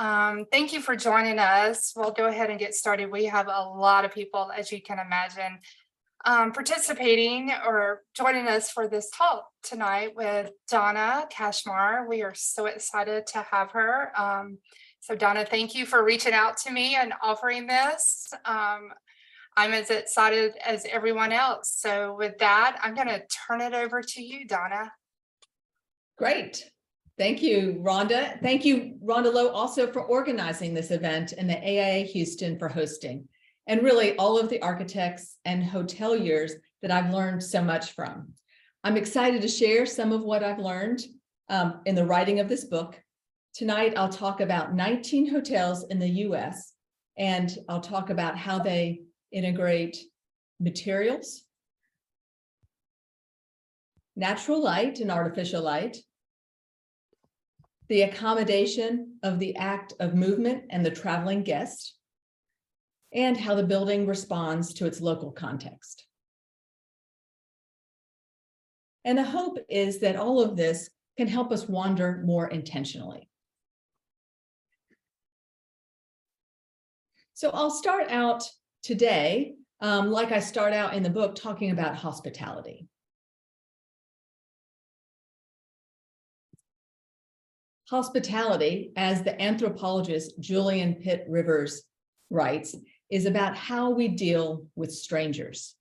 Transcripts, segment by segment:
Thank you for joining us. We'll go ahead and get started. We have a lot of people, as you can imagine, participating or joining us for this talk tonight with Donna Kashmar. We are so excited to have her. So Donna, thank you for reaching out to me and offering this. I'm as excited as everyone else. So with that, I'm going to turn it over to you, Donna. Great. Thank you, Rhonda. Thank you, Rhonda Lowe, also for organizing this event, and the AIA Houston for hosting, and really all of the architects and hoteliers that I've learned so much from. I'm excited to share some of what I've learned in the writing of this book. Tonight, I'll talk about 19 hotels in the US, and I'll talk about how they integrate materials, natural light and artificial light, the accommodation of the act of movement and the traveling guest, and how the building responds to its local context. And the hope is that all of this can help us wander more intentionally. So I'll start out today, like I start out in the book, talking about hospitality. Hospitality, as the anthropologist Julian Pitt Rivers writes, is about how we deal with strangers.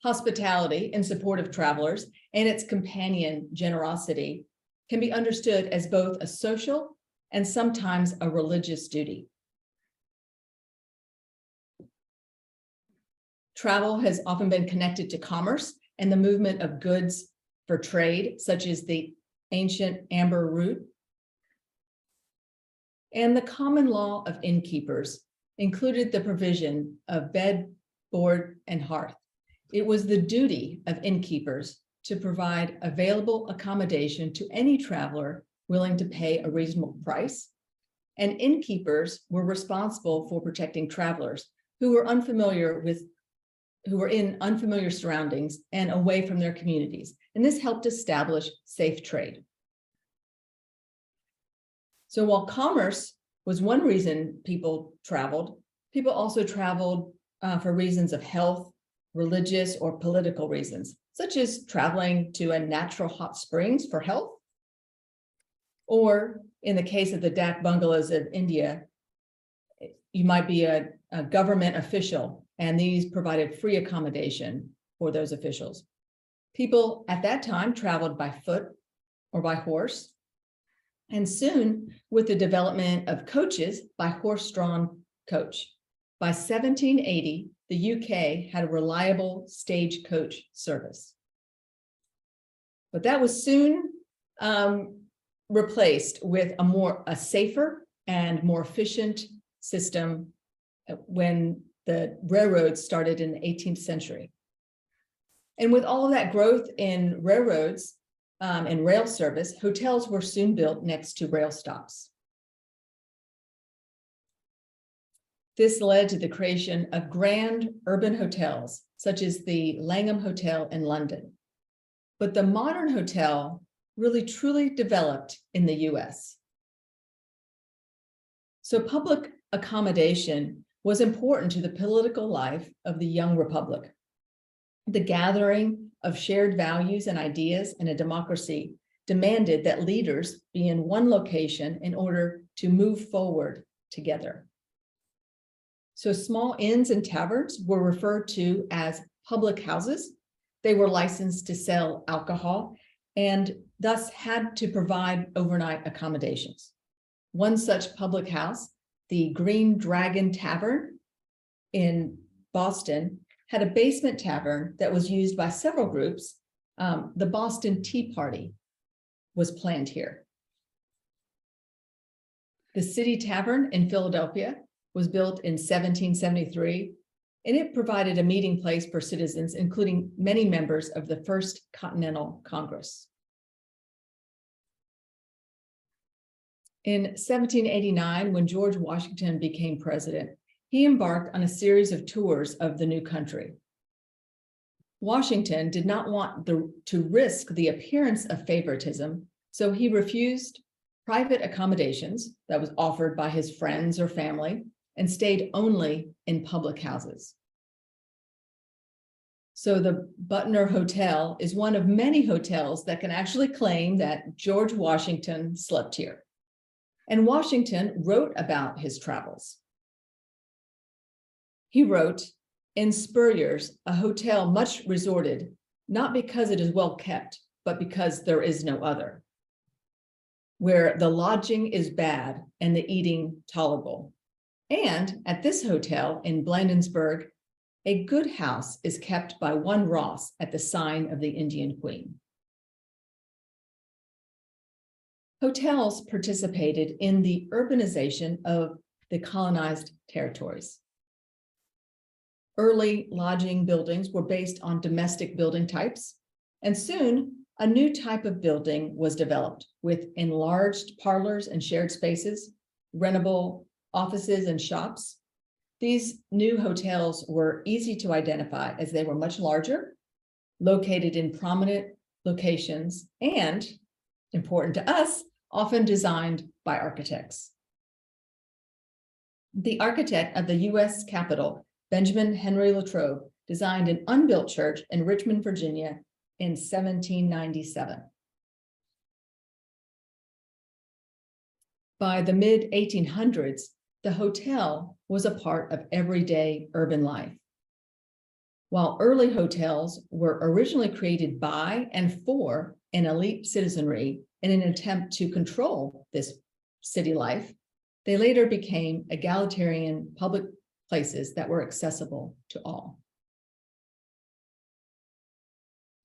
Hospitality in support of travelers and its companion generosity can be understood as both a social and sometimes a religious duty. Travel has often been connected to commerce and the movement of goods for trade, such as the ancient amber route. And the common law of innkeepers included the provision of bed, board, and hearth. It was the duty of innkeepers to provide available accommodation to any traveler willing to pay a reasonable price. And innkeepers were responsible for protecting travelers who were in unfamiliar surroundings and away from their communities. And this helped establish safe trade. So while commerce was one reason people traveled, people also traveled for reasons of health, religious, or political reasons, such as traveling to a natural hot springs for health, or in the case of the dak bungalows of India, you might be a government official, and these provided free accommodation for those officials. People at that time traveled by foot or by horse, and soon, with the development of coaches, by horse-drawn coach. By 1780, the UK had a reliable stagecoach service. But that was soon replaced with a safer and more efficient system when the railroads started in the 18th century. And with all of that growth in railroads and rail service, hotels were soon built next to rail stops. This led to the creation of grand urban hotels, such as the Langham Hotel in London. But the modern hotel really truly developed in the US. So public accommodation was important to the political life of the young republic. The gathering of shared values and ideas in a democracy demanded that leaders be in one location in order to move forward together. So small inns and taverns were referred to as public houses. They were licensed to sell alcohol and thus had to provide overnight accommodations. One such public house, the Green Dragon Tavern in Boston, had a basement tavern that was used by several groups. The Boston Tea Party was planned here. The City Tavern in Philadelphia was built in 1773, and it provided a meeting place for citizens, including many members of the First Continental Congress. In 1789, when George Washington became president, he embarked on a series of tours of the new country. Washington did not want to risk the appearance of favoritism, so he refused private accommodations that was offered by his friends or family, and stayed only in public houses. So the Butner Hotel is one of many hotels that can actually claim that George Washington slept here. And Washington wrote about his travels. He wrote, "In Spurrier's, a hotel much resorted, not because it is well kept, but because there is no other, where the lodging is bad and the eating tolerable. And at this hotel in Bladensburg, a good house is kept by one Ross at the sign of the Indian Queen." Hotels participated in the urbanization of the colonized territories. Early lodging buildings were based on domestic building types, and soon a new type of building was developed with enlarged parlors and shared spaces, rentable offices and shops. These new hotels were easy to identify as they were much larger, located in prominent locations, and, important to us, often designed by architects. The architect of the U.S. Capitol, Benjamin Henry Latrobe, designed an unbuilt church in Richmond, Virginia in 1797. By the mid-1800s, the hotel was a part of everyday urban life. While early hotels were originally created by and for an elite citizenry in an attempt to control this city life, they later became egalitarian public places that were accessible to all.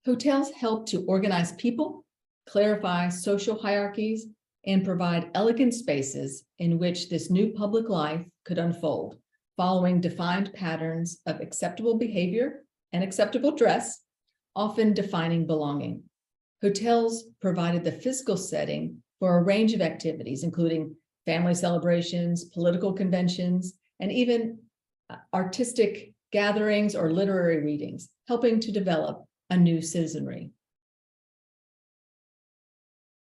Hotels helped to organize people, clarify social hierarchies, and provide elegant spaces in which this new public life could unfold, following defined patterns of acceptable behavior and acceptable dress, often defining belonging. Hotels provided the physical setting for a range of activities, including family celebrations, political conventions, and even artistic gatherings or literary readings, helping to develop a new citizenry.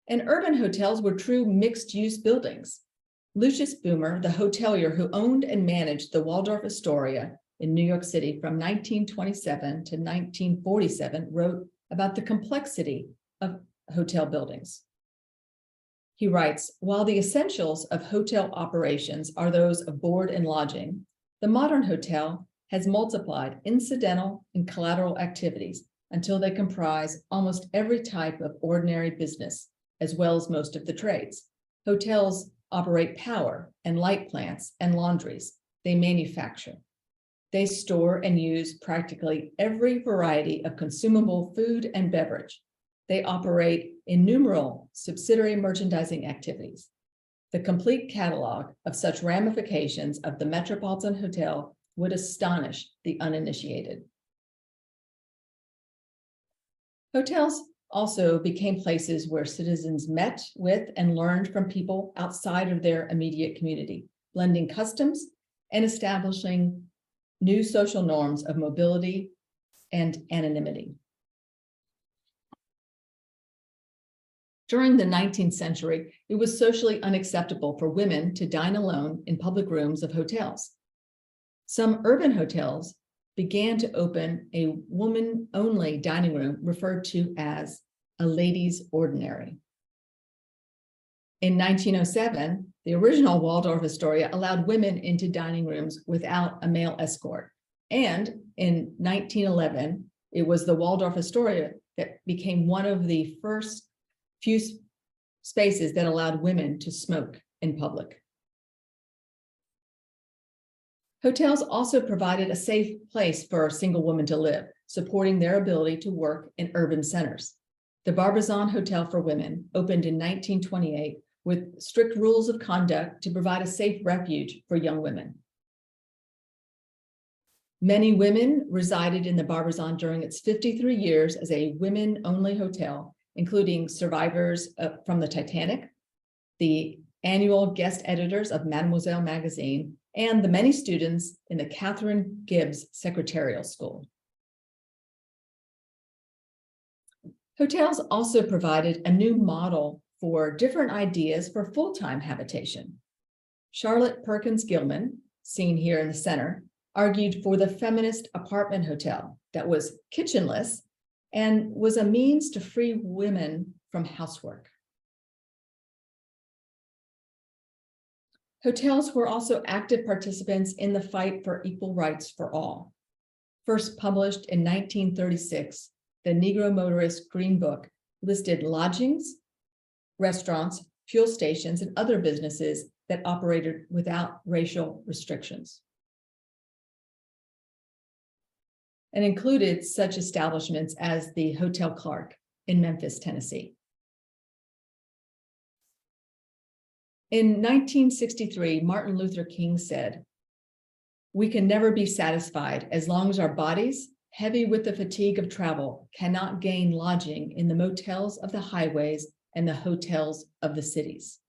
And urban hotels were true mixed-use buildings. Lucius Boomer, the hotelier who owned and managed the Waldorf Astoria in New York City from 1927 to 1947, wrote about the complexity of hotel buildings. He writes, "While the essentials of hotel operations are those of board and lodging, the modern hotel has multiplied incidental and collateral activities until they comprise almost every type of ordinary business, as well as most of the trades. Hotels operate power and light plants and laundries. They manufacture. They store and use practically every variety of consumable food and beverage. They operate innumerable subsidiary merchandising activities. The complete catalog of such ramifications of the Metropolitan Hotel would astonish the uninitiated." Hotels also became places where citizens met with and learned from people outside of their immediate community, blending customs and establishing new social norms of mobility and anonymity. During the 19th century, it was socially unacceptable for women to dine alone in public rooms of hotels. Some urban hotels began to open a woman-only dining room referred to as a ladies' ordinary. In 1907, the original Waldorf Astoria allowed women into dining rooms without a male escort. And in 1911, it was the Waldorf Astoria that became one of the first few spaces that allowed women to smoke in public. Hotels also provided a safe place for a single woman to live, supporting their ability to work in urban centers. The Barbizon Hotel for Women opened in 1928 with strict rules of conduct to provide a safe refuge for young women. Many women resided in the Barbizon during its 53 years as a women-only hotel, including survivors from the Titanic, the annual guest editors of Mademoiselle magazine, and the many students in the Catherine Gibbs Secretarial School. Hotels also provided a new model for different ideas for full-time habitation. Charlotte Perkins Gilman, seen here in the center, argued for the feminist apartment hotel that was kitchenless and was a means to free women from housework. Hotels were also active participants in the fight for equal rights for all. First published in 1936, the Negro Motorist Green Book listed lodgings, restaurants, fuel stations, and other businesses that operated without racial restrictions, and included such establishments as the Hotel Clark in Memphis, Tennessee. In 1963, Martin Luther King said, "We can never be satisfied as long as our bodies, heavy with the fatigue of travel, cannot gain lodging in the motels of the highways and the hotels of the cities."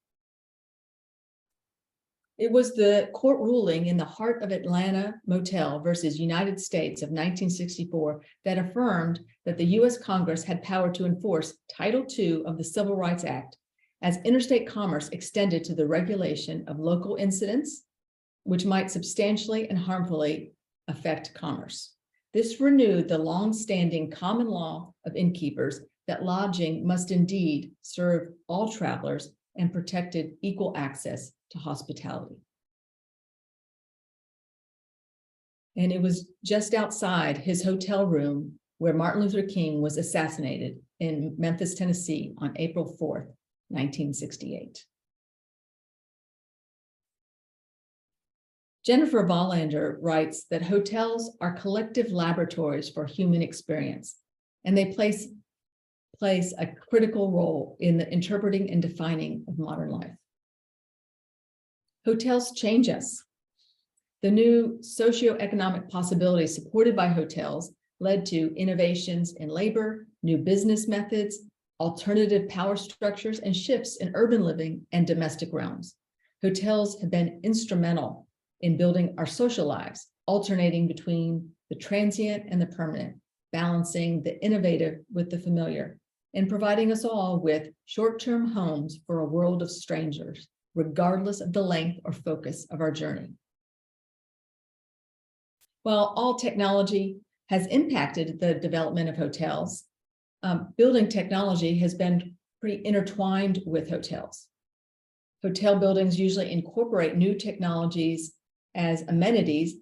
It was the court ruling in the Heart of Atlanta Motel versus United States of 1964 that affirmed that the US Congress had power to enforce Title II of the Civil Rights Act as interstate commerce extended to the regulation of local incidents, which might substantially and harmfully affect commerce. This renewed the long-standing common law of innkeepers that lodging must indeed serve all travelers and protected equal access to hospitality. And it was just outside his hotel room where Martin Luther King was assassinated in Memphis, Tennessee on April 4th, 1968. Jennifer Vollander writes that hotels are collective laboratories for human experience, and they place a critical role in the interpreting and defining of modern life. Hotels change us. The new socioeconomic possibilities supported by hotels led to innovations in labor, new business methods, alternative power structures, and shifts in urban living and domestic realms. Hotels have been instrumental in building our social lives, alternating between the transient and the permanent, balancing the innovative with the familiar, and providing us all with short-term homes for a world of strangers, regardless of the length or focus of our journey. While all technology has impacted the development of hotels, building technology has been pretty intertwined with hotels. Hotel buildings usually incorporate new technologies as amenities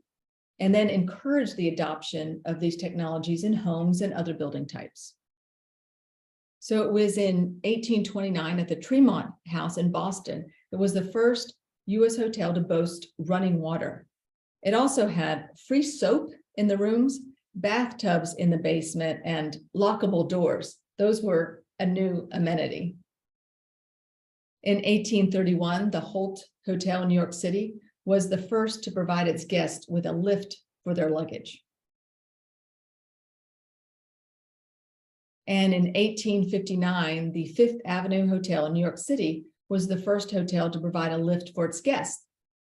and then encourage the adoption of these technologies in homes and other building types. So it was in 1829 at the Tremont House in Boston, it was the first US hotel to boast running water. It also had free soap in the rooms, bathtubs in the basement, and lockable doors. Those were a new amenity. In 1831, the Holt Hotel in New York City was the first to provide its guests with a lift for their luggage. And in 1859, the Fifth Avenue Hotel in New York City was the first hotel to provide a lift for its guests.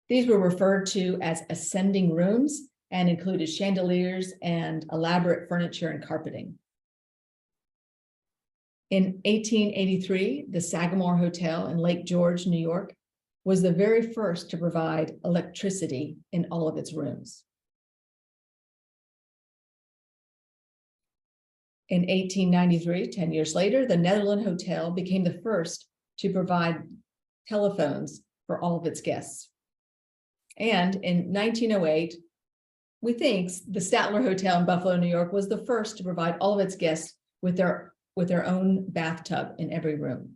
These were referred to as ascending rooms and included chandeliers and elaborate furniture and carpeting. In 1883, the Sagamore Hotel in Lake George, New York, was the very first to provide electricity in all of its rooms. In 1893, 10 years later, the Netherland Hotel became the first to provide telephones for all of its guests. And in 1908, we think the Statler Hotel in Buffalo, New York, was the first to provide all of its guests with their own bathtub in every room.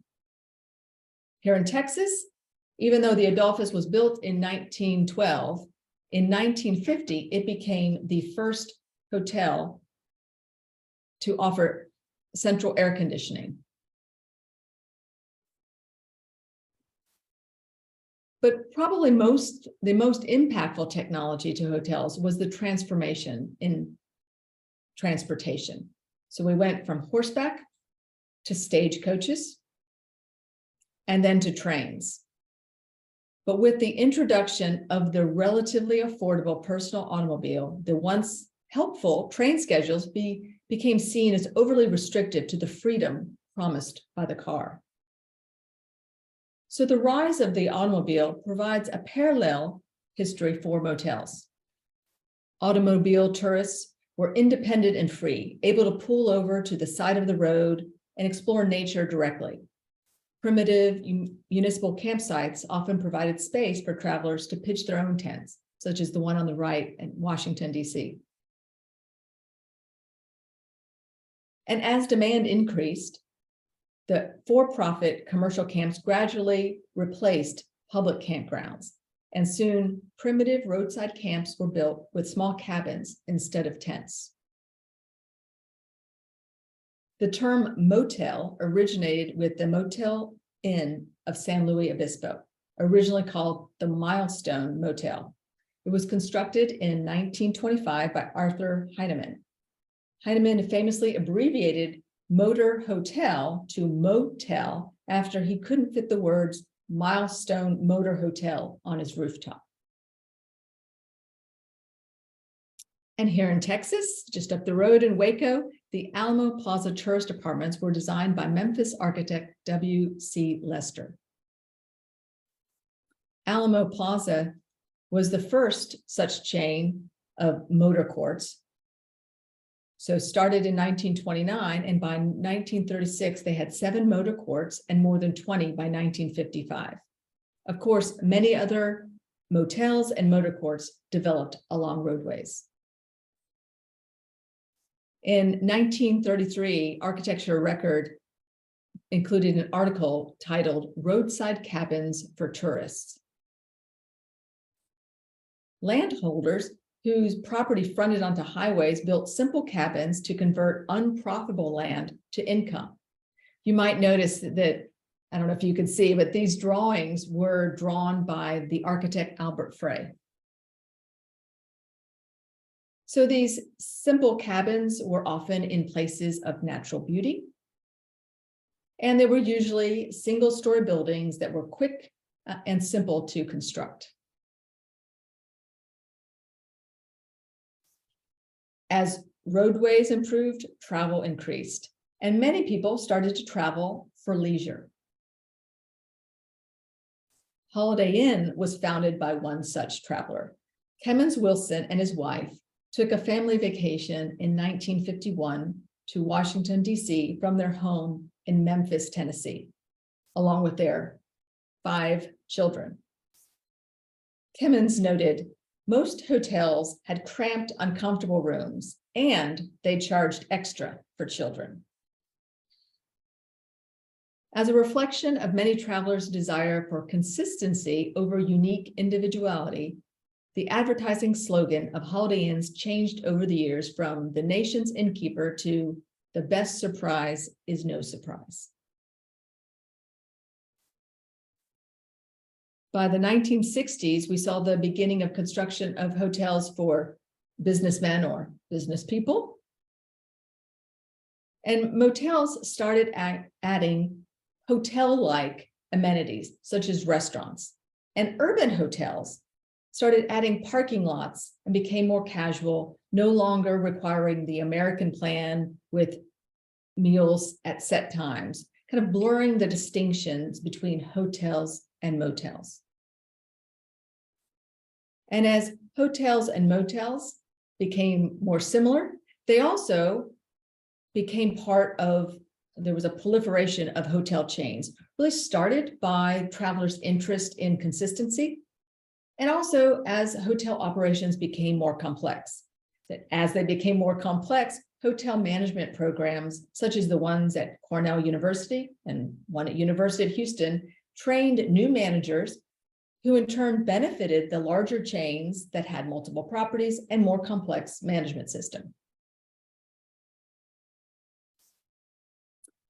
Here in Texas, even though the Adolphus was built in 1912, in 1950, it became the first hotel to offer central air conditioning. But probably the most impactful technology to hotels was the transformation in transportation. So we went from horseback to stagecoaches and then to trains. But with the introduction of the relatively affordable personal automobile, the once helpful train schedules became seen as overly restrictive to the freedom promised by the car. So the rise of the automobile provides a parallel history for motels. Automobile tourists were independent and free, able to pull over to the side of the road and explore nature directly. Primitive municipal campsites often provided space for travelers to pitch their own tents, such as the one on the right in Washington, D.C. And as demand increased, the for-profit commercial camps gradually replaced public campgrounds, and soon primitive roadside camps were built with small cabins instead of tents. The term motel originated with the Motel Inn of San Luis Obispo, originally called the Milestone Motel. It was constructed in 1925 by Arthur Heinemann. Heinemann famously abbreviated motor hotel to motel after he couldn't fit the words Milestone Motor Hotel on his rooftop. And here in Texas, just up the road in Waco, the Alamo Plaza tourist apartments were designed by Memphis architect W.C. Lester. Alamo Plaza was the first such chain of motor courts. So started in 1929, and by 1936, they had 7 motor courts and more than 20 by 1955. Of course, many other motels and motor courts developed along roadways. In 1933, Architecture Record included an article titled "Roadside Cabins for Tourists." Landholders whose property fronted onto highways built simple cabins to convert unprofitable land to income. You might notice that, I don't know if you can see, but these drawings were drawn by the architect Albert Frey. So these simple cabins were often in places of natural beauty, and they were usually single-story buildings that were quick and simple to construct. As roadways improved, travel increased, and many people started to travel for leisure. Holiday Inn was founded by one such traveler. Kemmons Wilson and his wife took a family vacation in 1951 to Washington, D.C. from their home in Memphis, Tennessee, along with their 5 children. Kemmons noted, most hotels had cramped, uncomfortable rooms, and they charged extra for children. As a reflection of many travelers' desire for consistency over unique individuality, the advertising slogan of Holiday Inns changed over the years from "the nation's innkeeper" to "the best surprise is no surprise." By the 1960s, we saw the beginning of construction of hotels for businessmen or business people. And motels started adding hotel-like amenities, such as restaurants. And urban hotels started adding parking lots and became more casual, no longer requiring the American plan with meals at set times, kind of blurring the distinctions between hotels and motels. And as hotels and motels became more similar, they also became part of, there was a proliferation of hotel chains, really started by travelers' interest in consistency, and also as hotel operations became more complex. As they became more complex, hotel management programs, such as the ones at Cornell University and one at University of Houston, trained new managers who in turn benefited the larger chains that had multiple properties and more complex management system.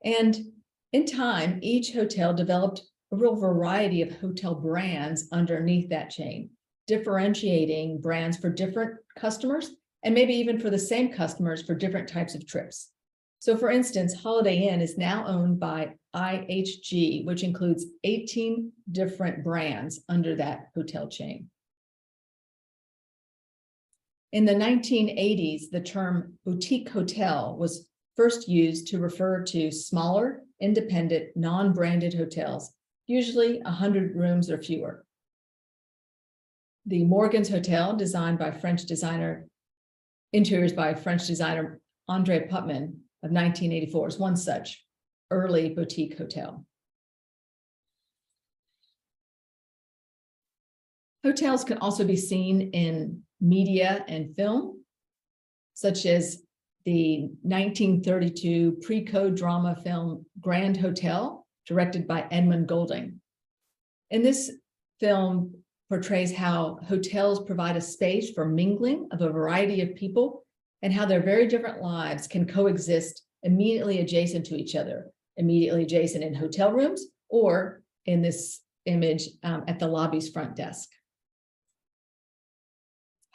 And in time, each hotel developed a real variety of hotel brands underneath that chain, differentiating brands for different customers and maybe even for the same customers for different types of trips. So for instance, Holiday Inn is now owned by IHG, which includes 18 different brands under that hotel chain. In the 1980s, the term boutique hotel was first used to refer to smaller, independent, non-branded hotels, usually 100 rooms or fewer. The Morgans Hotel, interiors by French designer André Putman of 1984, is one such early boutique hotel. Hotels can also be seen in media and film, such as the 1932 pre-code drama film Grand Hotel, directed by Edmund Golding. And this film portrays how hotels provide a space for mingling of a variety of people and how their very different lives can coexist immediately adjacent to each other, immediately adjacent in hotel rooms or in this image at the lobby's front desk.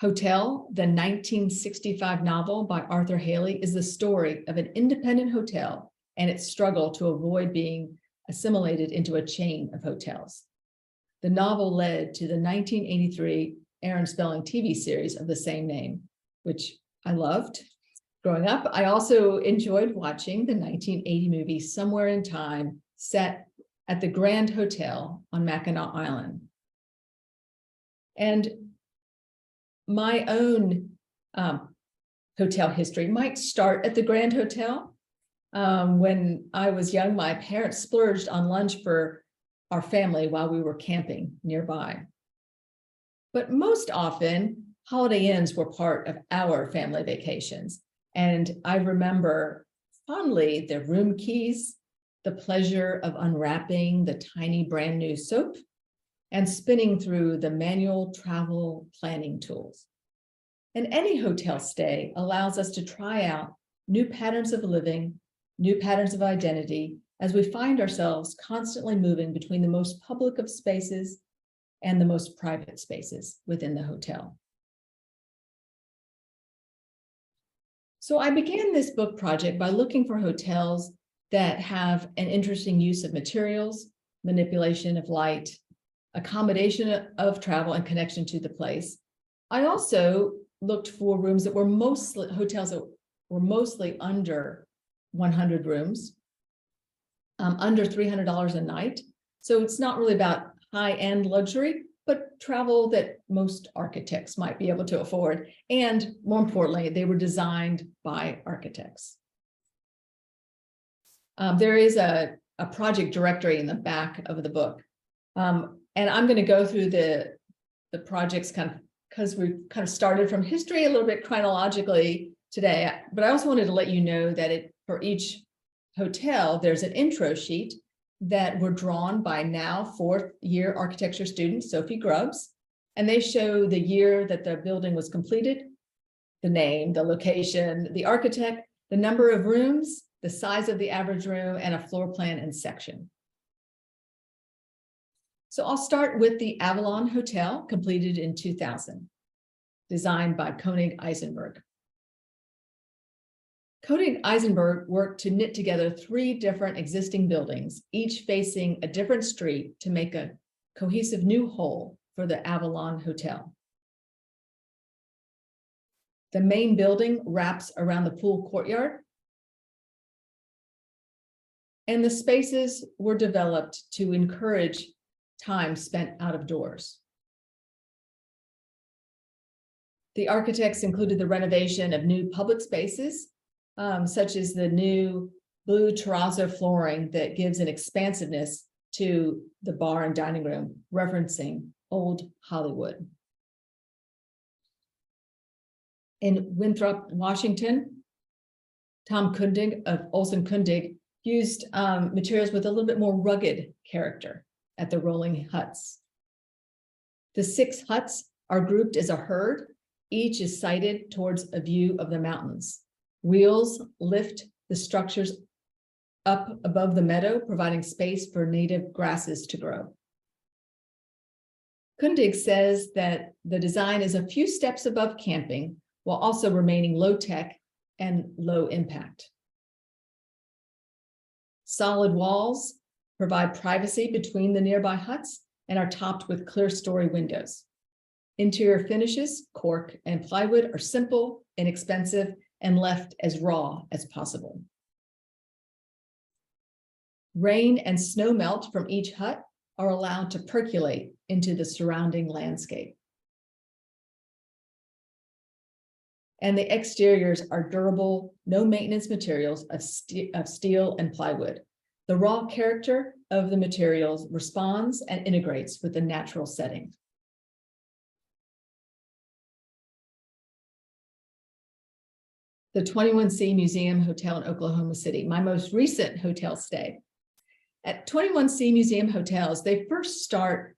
Hotel, the 1965 novel by Arthur Haley, is the story of an independent hotel and its struggle to avoid being assimilated into a chain of hotels. The novel led to the 1983 Aaron Spelling TV series of the same name, which I loved growing up. I also enjoyed watching the 1980 movie Somewhere in Time, set at the Grand Hotel on Mackinac Island. And my own hotel history might start at the Grand Hotel. When I was young, my parents splurged on lunch for our family while we were camping nearby. But most often, Holiday Inns were part of our family vacations. And I remember fondly the room keys, the pleasure of unwrapping the tiny brand new soap, and spinning through the manual travel planning tools. And any hotel stay allows us to try out new patterns of living, new patterns of identity, as we find ourselves constantly moving between the most public of spaces and the most private spaces within the hotel. So I began this book project by looking for hotels that have an interesting use of materials, manipulation of light, accommodation of travel, and connection to the place. I also looked for rooms that were hotels that were mostly under 100 rooms, under $300 a night. So it's not really about high-end luxury, but travel that most architects might be able to afford. And more importantly, they were designed by architects. There is a project directory in the back of the book. And I'm going to go through the projects because we've kind of started from history a little bit chronologically today. But I also wanted to let you know that for each hotel, there's an intro sheet that were drawn by now fourth-year architecture student Sophie Grubbs, and they show the year that the building was completed, the name, the location, the architect, the number of rooms, the size of the average room, and a floor plan and section. So I'll start with the Avalon Hotel, completed in 2000, designed by Koenig Eisenberg. Koenig Eisenberg worked to knit together 3 different existing buildings, each facing a different street, to make a cohesive new whole for the Avalon Hotel. The main building wraps around the pool courtyard, and the spaces were developed to encourage time spent out of doors. The architects included the renovation of new public spaces, such as the new blue terrazzo flooring that gives an expansiveness to the bar and dining room, referencing old Hollywood. In Winthrop, Washington, Tom Kundig of Olson Kundig used materials with a little bit more rugged character at the rolling huts. The 6 huts are grouped as a herd. Each is sited towards a view of the mountains. Wheels lift the structures up above the meadow, providing space for native grasses to grow. Kundig says that the design is a few steps above camping, while also remaining low-tech and low impact. Solid walls provide privacy between the nearby huts and are topped with clear story windows. Interior finishes, cork and plywood, are simple, inexpensive, and left as raw as possible. Rain and snow melt from each hut are allowed to percolate into the surrounding landscape. And the exteriors are durable, no maintenance materials of steel and plywood. The raw character of the materials responds and integrates with the natural setting. The 21C Museum Hotel in Oklahoma City, my most recent hotel stay. At 21C Museum Hotels, they first start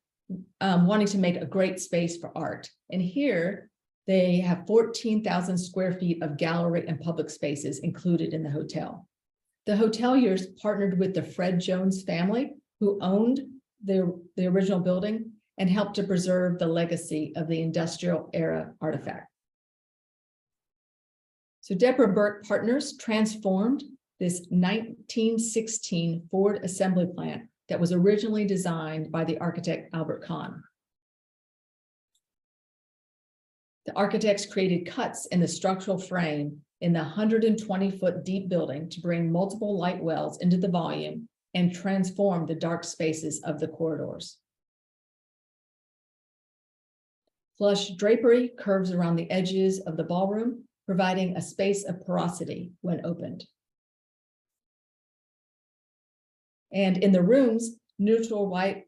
wanting to make a great space for art. And here they have 14,000 square feet of gallery and public spaces included in the hotel. The hoteliers partnered with the Fred Jones family, who owned the original building and helped to preserve the legacy of the industrial era artifact. So Deborah Burke Partners transformed this 1916 Ford assembly plant that was originally designed by the architect Albert Kahn. The architects created cuts in the structural frame in the 120-foot deep building to bring multiple light wells into the volume and transform the dark spaces of the corridors. Flush drapery curves around the edges of the ballroom, providing a space of porosity when opened. And in the rooms, neutral white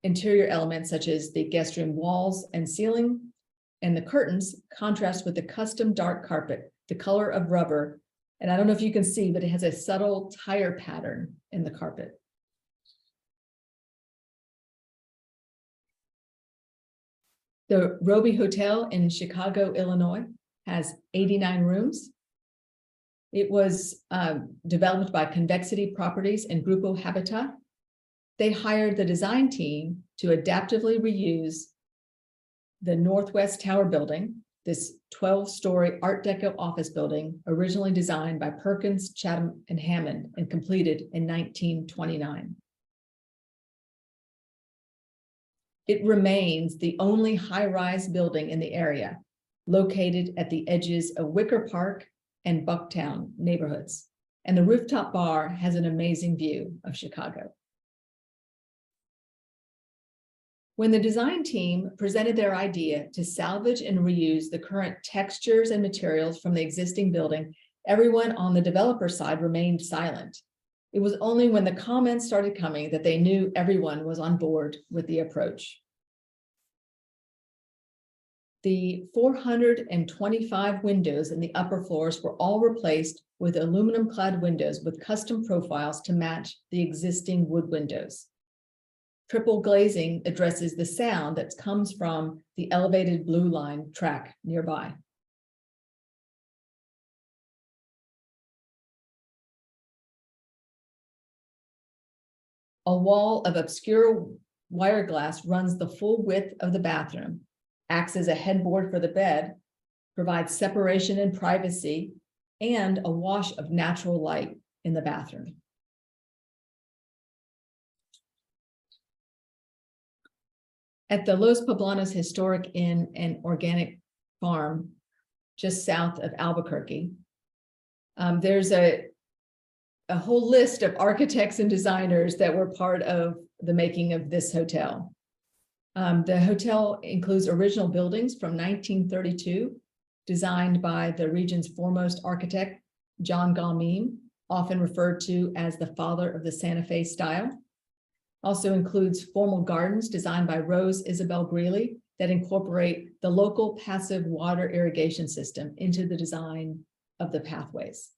interior elements such as the guest room walls and ceiling and the curtains contrast with the custom dark carpet, the color of rubber. And I don't know if you can see, but it has a subtle tire pattern in the carpet. The Roby Hotel in Chicago, Illinois, has 89 rooms. It was developed by Convexity Properties and Grupo Habitat. They hired the design team to adaptively reuse the Northwest Tower building, this 12-story Art Deco office building, originally designed by Perkins, Chatham, and Hammond and completed in 1929. It remains the only high-rise building in the area, located at the edges of Wicker Park and Bucktown neighborhoods. And the rooftop bar has an amazing view of Chicago. When the design team presented their idea to salvage and reuse the current textures and materials from the existing building, everyone on the developer side remained silent. It was only when the comments started coming that they knew everyone was on board with the approach. The 425 windows in the upper floors were all replaced with aluminum-clad windows with custom profiles to match the existing wood windows. Triple glazing addresses the sound that comes from the elevated Blue Line track nearby. A wall of obscure wire glass runs the full width of the bathroom, acts as a headboard for the bed, provides separation and privacy, and a wash of natural light in the bathroom. At the Los Poblanos Historic Inn and Organic Farm, just south of Albuquerque, there's a whole list of architects and designers that were part of the making of this hotel. The hotel includes original buildings from 1932, designed by the region's foremost architect, John Galmeen, often referred to as the father of the Santa Fe style. Also includes formal gardens designed by Rose Isabel Greeley that incorporate the local passive water irrigation system into the design of the pathways.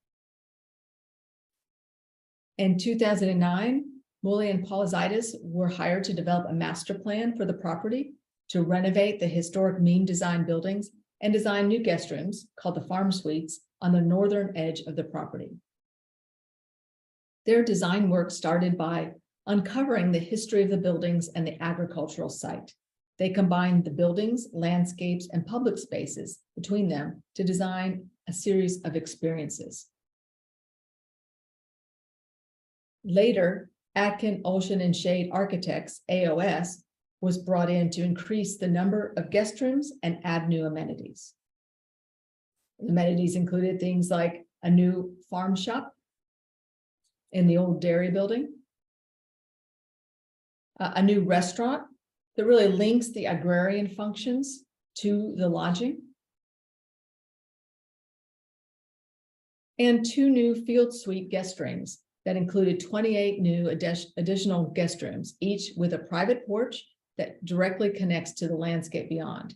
In 2009, Mully and Paulizitis were hired to develop a master plan for the property to renovate the historic Mean design buildings and design new guest rooms called the Farm Suites on the northern edge of the property. Their design work started by uncovering the history of the buildings and the agricultural site. They combined the buildings, landscapes, and public spaces between them to design a series of experiences. Later, Atkin, Olshan, and Shade Architects, AOS, was brought in to increase the number of guest rooms and add new amenities. Amenities included things like a new farm shop in the old dairy building, a new restaurant that really links the agrarian functions to the lodging, and 2 new field suite guest rooms that included 28 new additional guest rooms, each with a private porch that directly connects to the landscape beyond.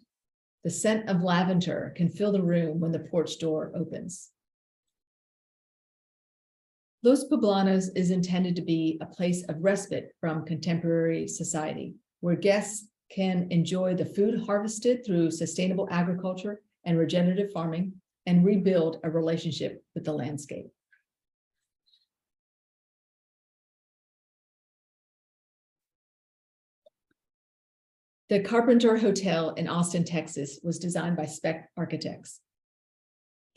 The scent of lavender can fill the room when the porch door opens. Los Poblanos is intended to be a place of respite from contemporary society, where guests can enjoy the food harvested through sustainable agriculture and regenerative farming, and rebuild a relationship with the landscape. The Carpenter Hotel in Austin, Texas was designed by Speck Architects.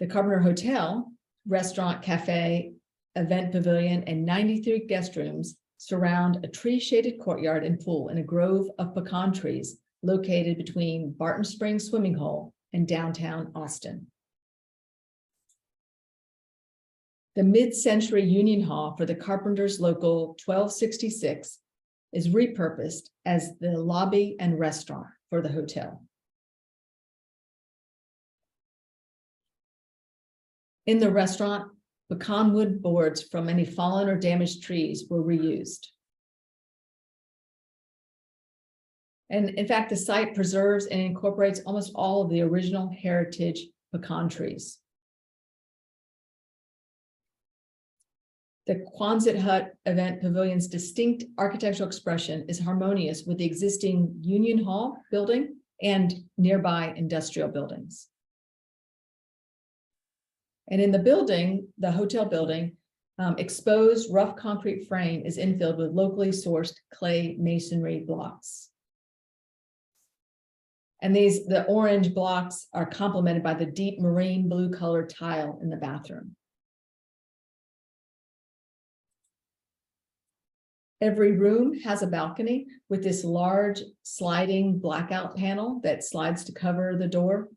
The Carpenter Hotel, restaurant, cafe, event pavilion, and 93 guest rooms surround a tree-shaded courtyard and pool in a grove of pecan trees located between Barton Springs Swimming Hole and downtown Austin. The mid-century Union Hall for the Carpenters Local 1266 is repurposed as the lobby and restaurant for the hotel. In the restaurant, pecan wood boards from any fallen or damaged trees were reused. And in fact, the site preserves and incorporates almost all of the original heritage pecan trees. The Quonset Hut Event Pavilion's distinct architectural expression is harmonious with the existing Union Hall building and nearby industrial buildings. And in the building, the hotel building, exposed rough concrete frame is infilled with locally sourced clay masonry blocks. And the orange blocks are complemented by the deep marine blue colored tile in the bathroom. Every room has a balcony with this large sliding blackout panel that slides to cover the door.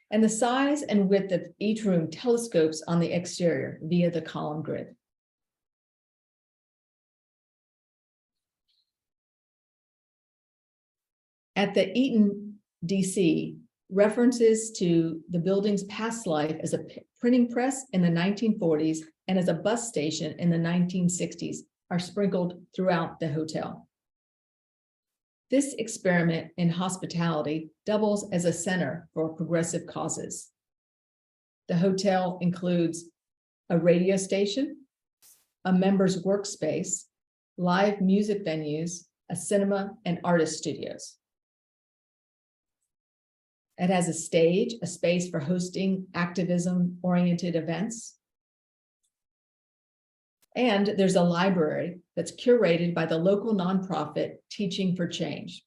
And the size and width of each room telescopes on the exterior via the column grid. At the Eaton DC, references to the building's past life as a printing press in the 1940s and as a bus station in the 1960s are sprinkled throughout the hotel. This experiment in hospitality doubles as a center for progressive causes. The hotel includes a radio station, a member's workspace, live music venues, a cinema, and artist studios. It has a stage, a space for hosting activism-oriented events. And there's a library that's curated by the local nonprofit Teaching for Change.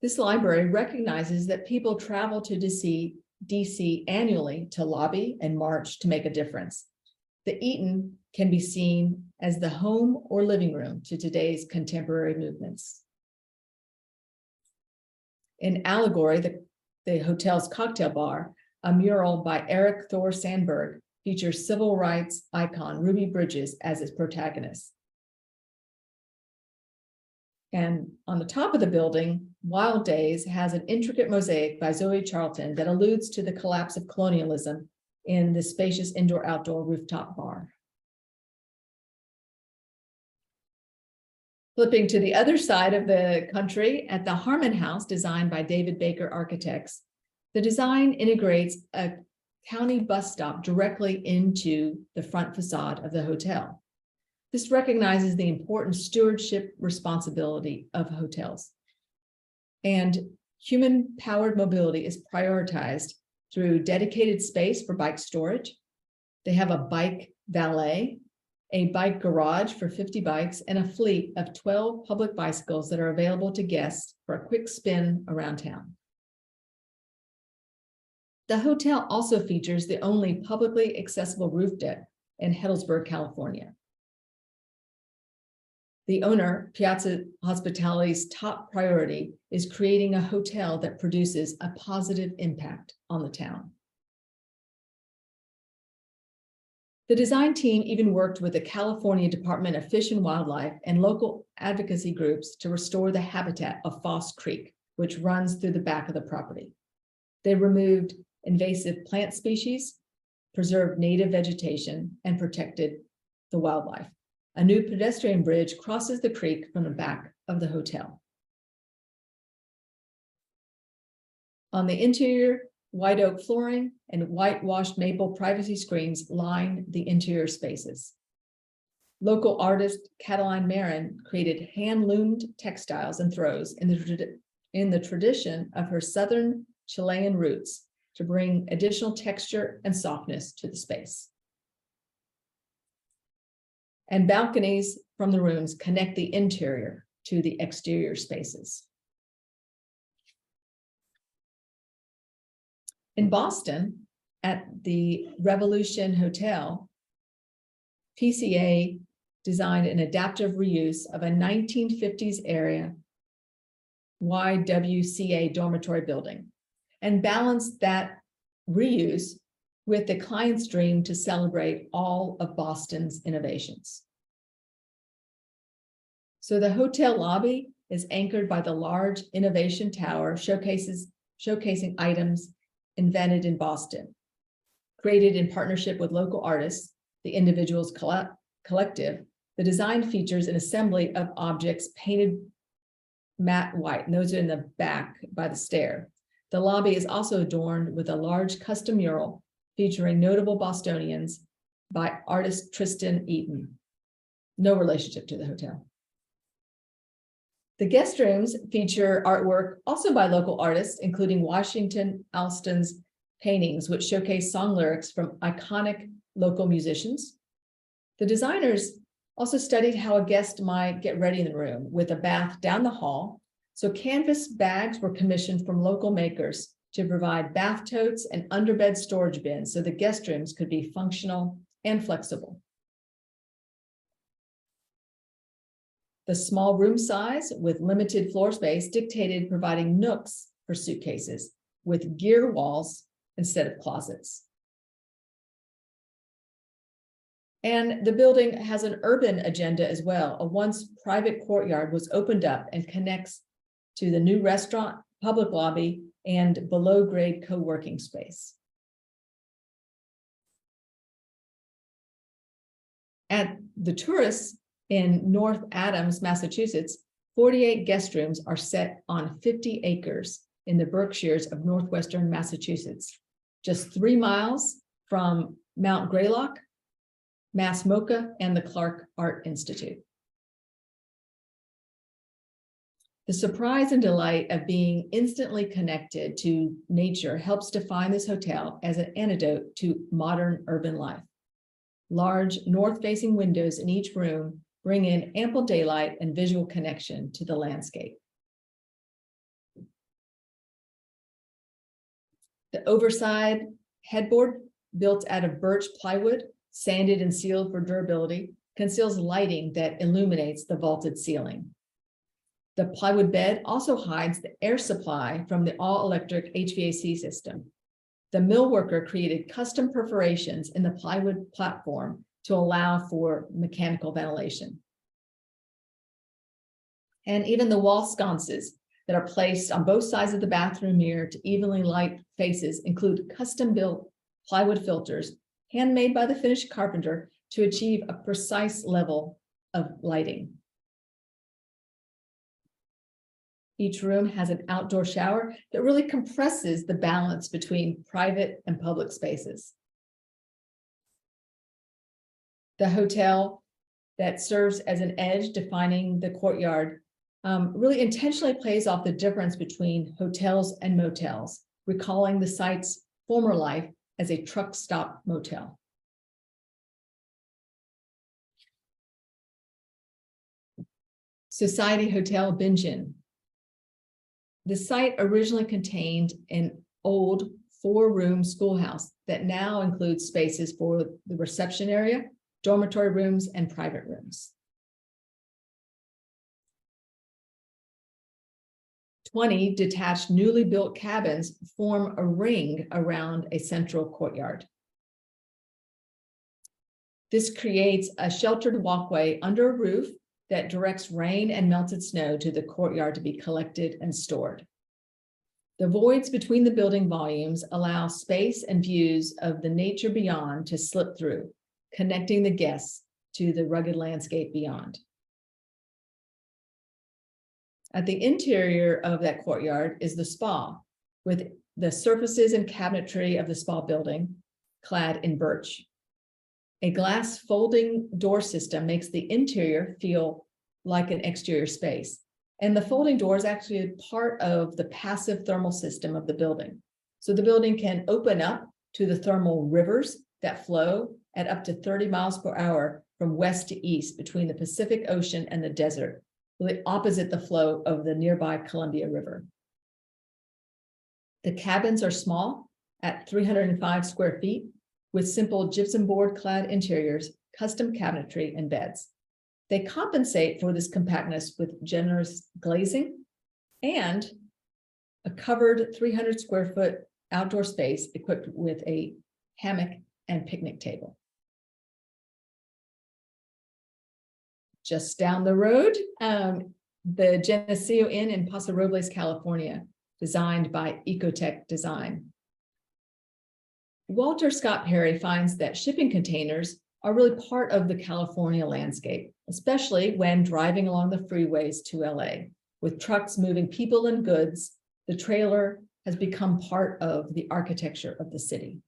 This library recognizes that people travel to DC annually to lobby and march to make a difference. The Eaton can be seen as the home or living room to today's contemporary movements. In Allegory, the hotel's cocktail bar, a mural by Eric Thor Sandberg, features civil rights icon Ruby Bridges as its protagonist. And on the top of the building, Wild Days has an intricate mosaic by Zoe Charlton that alludes to the collapse of colonialism in the spacious indoor-outdoor rooftop bar. Flipping to the other side of the country, at the Harmon House, designed by David Baker Architects, the design integrates a county bus stop directly into the front facade of the hotel. This recognizes the important stewardship responsibility of hotels. And human-powered mobility is prioritized through dedicated space for bike storage. They have a bike valet, a bike garage for 50 bikes, and a fleet of 12 public bicycles that are available to guests for a quick spin around town. The hotel also features the only publicly accessible roof deck in Healdsburg, California. The owner, Piazza Hospitality's top priority is creating a hotel that produces a positive impact on the town. The design team even worked with the California Department of Fish and Wildlife and local advocacy groups to restore the habitat of Foss Creek, which runs through the back of the property. They removed invasive plant species, preserved native vegetation, and protected the wildlife. A new pedestrian bridge crosses the creek from the back of the hotel. On the interior, white oak flooring and whitewashed maple privacy screens line the interior spaces. Local artist Cataline Marin created hand-loomed textiles and throws in the tradition of her southern Chilean roots to bring additional texture and softness to the space. And balconies from the rooms connect the interior to the exterior spaces. In Boston, at the Revolution Hotel, PCA designed an adaptive reuse of a 1950s era YWCA dormitory building and balanced that reuse with the client's dream to celebrate all of Boston's innovations. So the hotel lobby is anchored by the large innovation tower showcasing items invented in Boston. Created in partnership with local artists, the Individuals Collective, the design features an assembly of objects painted matte white, and those are in the back by the stair. The lobby is also adorned with a large custom mural featuring notable Bostonians by artist Tristan Eaton. No relationship to the hotel. The guest rooms feature artwork also by local artists, including Washington Alston's paintings, which showcase song lyrics from iconic local musicians. The designers also studied how a guest might get ready in the room with a bath down the hall. So canvas bags were commissioned from local makers to provide bath totes and underbed storage bins so the guest rooms could be functional and flexible. The small room size with limited floor space dictated providing nooks for suitcases with gear walls instead of closets. And the building has an urban agenda as well. A once private courtyard was opened up and connects to the new restaurant, public lobby, and below-grade co-working space. At the Tourists in North Adams, Massachusetts, 48 guest rooms are set on 50 acres in the Berkshires of northwestern Massachusetts, just 3 miles from Mount Greylock, Mass MoCA, and the Clark Art Institute. The surprise and delight of being instantly connected to nature helps define this hotel as an antidote to modern urban life. Large north-facing windows in each room bring in ample daylight and visual connection to the landscape. The overside headboard, built out of birch plywood, sanded and sealed for durability, conceals lighting that illuminates the vaulted ceiling. The plywood bed also hides the air supply from the all-electric HVAC system. The millworker created custom perforations in the plywood platform to allow for mechanical ventilation. And even the wall sconces that are placed on both sides of the bathroom mirror to evenly light faces include custom-built plywood filters, handmade by the Finnish carpenter to achieve a precise level of lighting. Each room has an outdoor shower that really compresses the balance between private and public spaces. The hotel that serves as an edge defining the courtyard really intentionally plays off the difference between hotels and motels, recalling the site's former life as a truck stop motel. Society Hotel Bingen. The site originally contained an old 4-room schoolhouse that now includes spaces for the reception area, dormitory rooms, and private rooms. 20 detached newly built cabins form a ring around a central courtyard. This creates a sheltered walkway under a roof that directs rain and melted snow to the courtyard to be collected and stored. The voids between the building volumes allow space and views of the nature beyond to slip through, connecting the guests to the rugged landscape beyond. At the interior of that courtyard is the spa, with the surfaces and cabinetry of the spa building clad in birch. A glass folding door system makes the interior feel like an exterior space. And the folding door is actually a part of the passive thermal system of the building. So the building can open up to the thermal rivers that flow at up to 30 miles per hour from west to east between the Pacific Ocean and the desert, really opposite the flow of the nearby Columbia River. The cabins are small at 305 square feet with simple gypsum board clad interiors, custom cabinetry, and beds. They compensate for this compactness with generous glazing and a covered 300 square foot outdoor space equipped with a hammock and picnic table. Just down the road, the Geneseo Inn in Paso Robles, California, designed by Ecotech Design. Walter Scott Perry finds that shipping containers are really part of the California landscape, especially when driving along the freeways to LA. With trucks moving people and goods, the trailer has become part of the architecture of the city.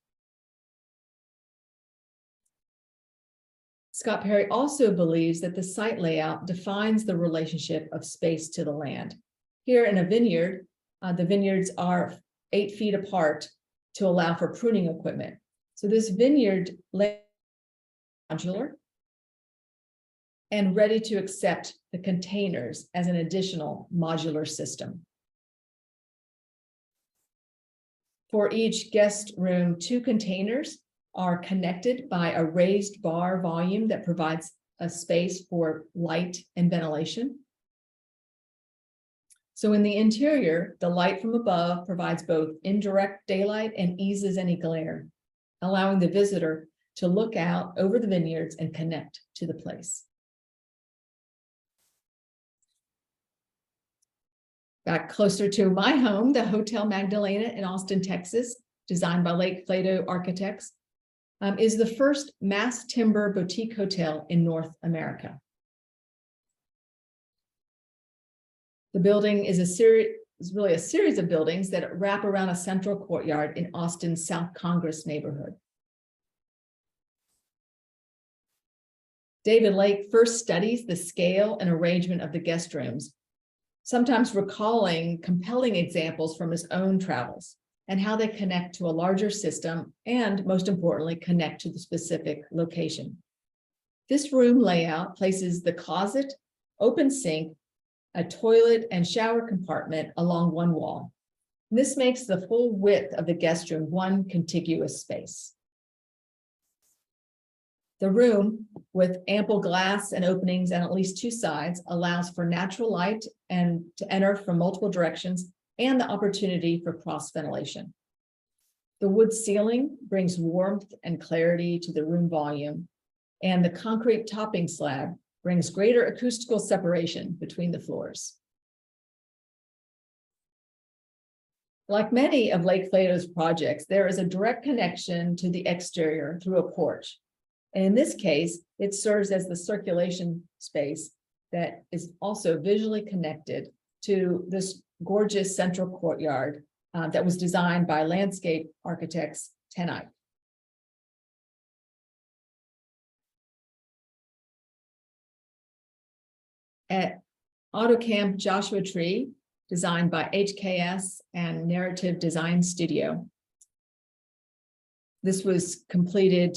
Scott Perry also believes that the site layout defines the relationship of space to the land. Here in a vineyard, the vineyards are 8 feet apart to allow for pruning equipment. So this vineyard layout modular and ready to accept the containers as an additional modular system. For each guest room, 2 containers are connected by a raised bar volume that provides a space for light and ventilation. So in the interior, the light from above provides both indirect daylight and eases any glare, allowing the visitor to look out over the vineyards and connect to the place. Back closer to my home, the Hotel Magdalena in Austin, Texas, designed by Lake Plato Architects, is the first mass timber boutique hotel in North America. The building is really a series of buildings that wrap around a central courtyard in Austin's South Congress neighborhood. David Lake first studies the scale and arrangement of the guest rooms, sometimes recalling compelling examples from his own travels and how they connect to a larger system and, most importantly, connect to the specific location. This room layout places the closet, open sink, a toilet, and shower compartment along one wall. This makes the full width of the guest room one contiguous space. The room, with ample glass and openings on at least 2 sides, allows for natural light and to enter from multiple directions and the opportunity for cross ventilation. The wood ceiling brings warmth and clarity to the room volume, and the concrete topping slab brings greater acoustical separation between the floors. Like many of Lake Plato's projects, there is a direct connection to the exterior through a porch. And in this case, it serves as the circulation space that is also visually connected to this gorgeous central courtyard that was designed by landscape architects Tenite. At AutoCamp Joshua Tree, designed by HKS and Narrative Design Studio. This was completed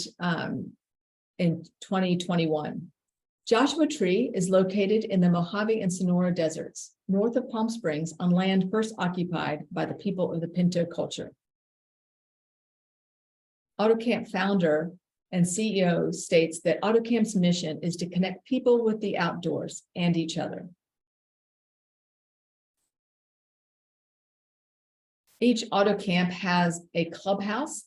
in 2021. Joshua Tree is located in the Mojave and Sonora deserts, north of Palm Springs, on land first occupied by the people of the Pinto culture. AutoCamp founder and CEO states that AutoCamp's mission is to connect people with the outdoors and each other. Each AutoCamp has a clubhouse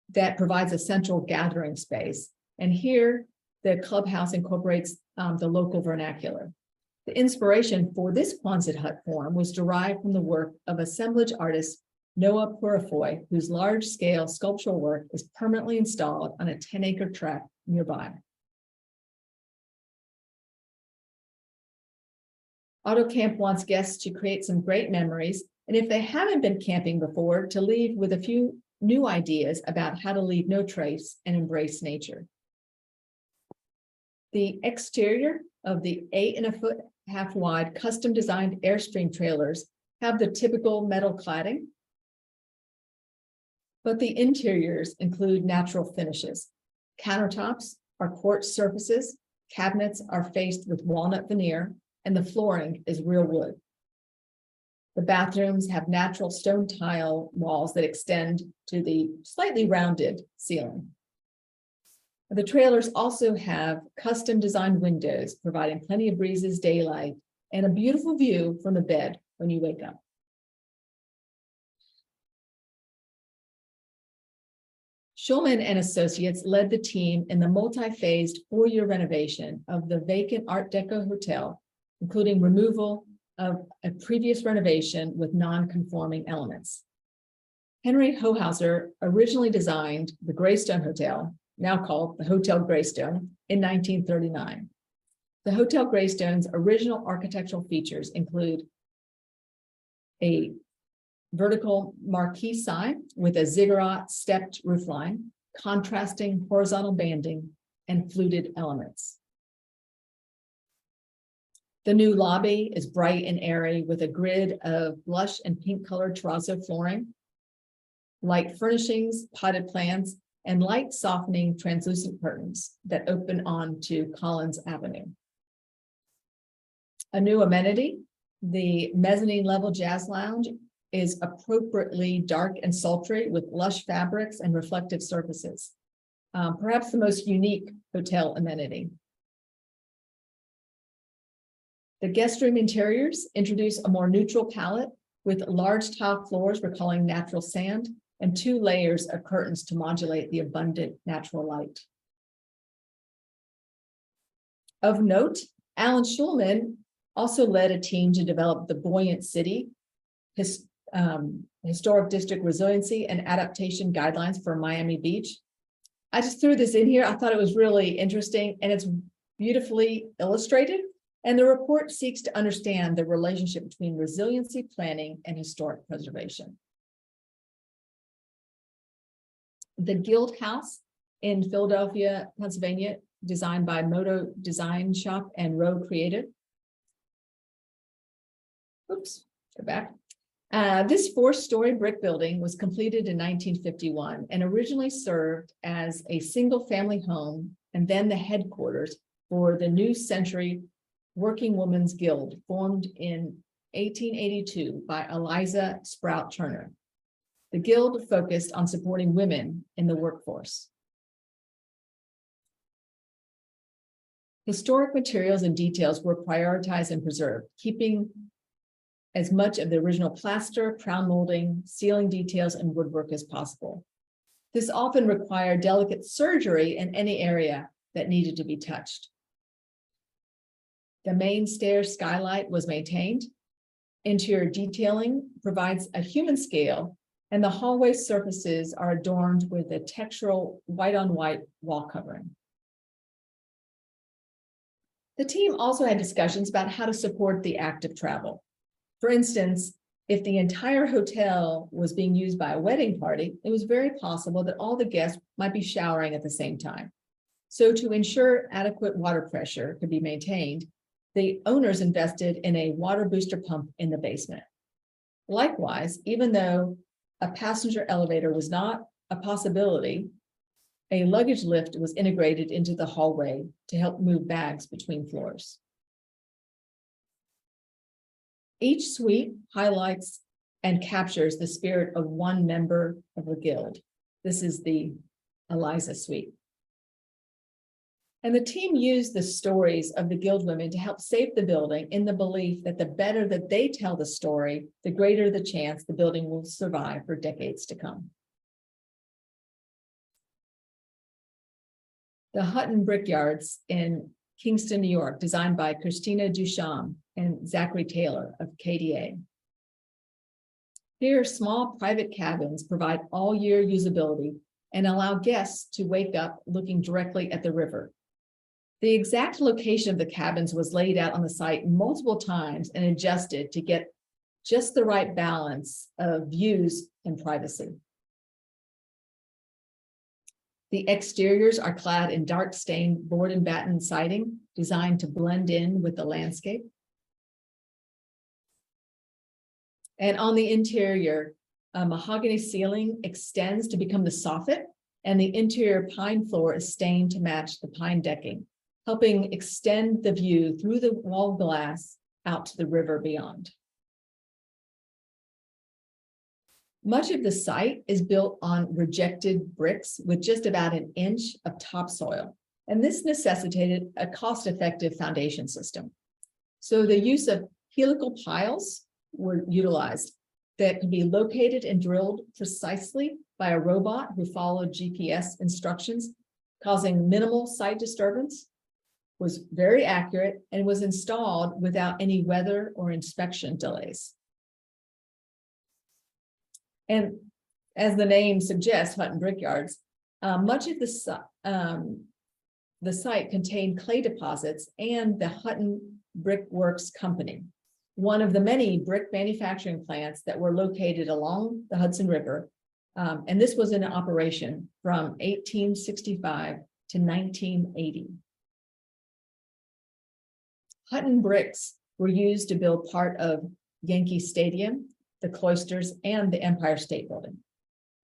that provides a central gathering space. And here The clubhouse incorporates the local vernacular. The inspiration for this Quonset hut form was derived from the work of assemblage artist Noah Purifoy, whose large-scale sculptural work is permanently installed on a 10-acre tract nearby. AutoCamp wants guests to create some great memories, and if they haven't been camping before, to leave with a few new ideas about how to leave no trace and embrace nature. The exterior of the 8.5-foot wide custom designed Airstream trailers have the typical metal cladding, but the interiors include natural finishes. Countertops are quartz surfaces, cabinets are faced with walnut veneer, and the flooring is real wood. The bathrooms have natural stone tile walls that extend to the slightly rounded ceiling. The trailers also have custom designed windows, providing plenty of breezes, daylight, and a beautiful view from the bed when you wake up. Schulman and Associates led the team in the multi-phased 4-year renovation of the vacant Art Deco hotel, including removal of a previous renovation with non-conforming elements. Henry Hohauser originally designed the Greystone Hotel, now called the Hotel Greystone, in 1939. The Hotel Greystone's original architectural features include a vertical marquee sign with a ziggurat stepped roofline, contrasting horizontal banding, and fluted elements. The new lobby is bright and airy with a grid of blush and pink colored terrazzo flooring, light furnishings, potted plants, and light softening translucent curtains that open onto Collins Avenue. A new amenity, the mezzanine level jazz lounge, is appropriately dark and sultry with lush fabrics and reflective surfaces. Perhaps the most unique hotel amenity. The guest room interiors introduce a more neutral palette with large tile floors recalling natural sand and 2 layers of curtains to modulate the abundant natural light. Of note, Alan Schulman also led a team to develop the Buoyant City Historic District Resiliency and Adaptation Guidelines for Miami Beach. I just threw this in here. I thought it was really interesting, and it's beautifully illustrated. And the report seeks to understand the relationship between resiliency planning and historic preservation. The Guild House in Philadelphia, Pennsylvania, designed by Moto Design Shop and Row Creative. Oops, go back. This 4-story brick building was completed in 1951 and originally served as a single-family home and then the headquarters for the New Century Working Women's Guild, formed in 1882 by Eliza Sprout Turner. The Guild focused on supporting women in the workforce. Historic materials and details were prioritized and preserved, keeping as much of the original plaster, crown molding, ceiling details, and woodwork as possible. This often required delicate surgery in any area that needed to be touched. The main stair skylight was maintained. Interior detailing provides a human scale, and the hallway surfaces are adorned with a textural white-on-white wall covering. The team also had discussions about how to support the active travel. For instance, if the entire hotel was being used by a wedding party, it was very possible that all the guests might be showering at the same time. So to ensure adequate water pressure could be maintained, the owners invested in a water booster pump in the basement. Likewise, even though a passenger elevator was not a possibility, a luggage lift was integrated into the hallway to help move bags between floors. Each suite highlights and captures the spirit of one member of the Guild. This is the Eliza Suite. And the team used the stories of the Guild women to help save the building in the belief that the better that they tell the story, the greater the chance the building will survive for decades to come. The Hutton Brickyards in Kingston, New York, designed by Christina Duchamp and Zachary Taylor of KDA. Here, small private cabins provide all-year usability and allow guests to wake up looking directly at the river. The exact location of the cabins was laid out on the site multiple times and adjusted to get just the right balance of views and privacy. The exteriors are clad in dark stained board and batten siding designed to blend in with the landscape. And on the interior, a mahogany ceiling extends to become the soffit, and the interior pine floor is stained to match the pine decking, helping extend the view through the wall glass out to the river beyond. Much of the site is built on rejected bricks with just about an inch of topsoil, and this necessitated a cost-effective foundation system. So the use of helical piles were utilized that could be located and drilled precisely by a robot who followed GPS instructions, causing minimal site disturbance, was very accurate, and was installed without any weather or inspection delays. And as the name suggests, Hutton Brickyards, much of the site contained clay deposits and the Hutton Brickworks Company, one of the many brick manufacturing plants that were located along the Hudson River. And this was in operation from 1865 to 1980. Hutton bricks were used to build part of Yankee Stadium, the cloisters, and the Empire State Building.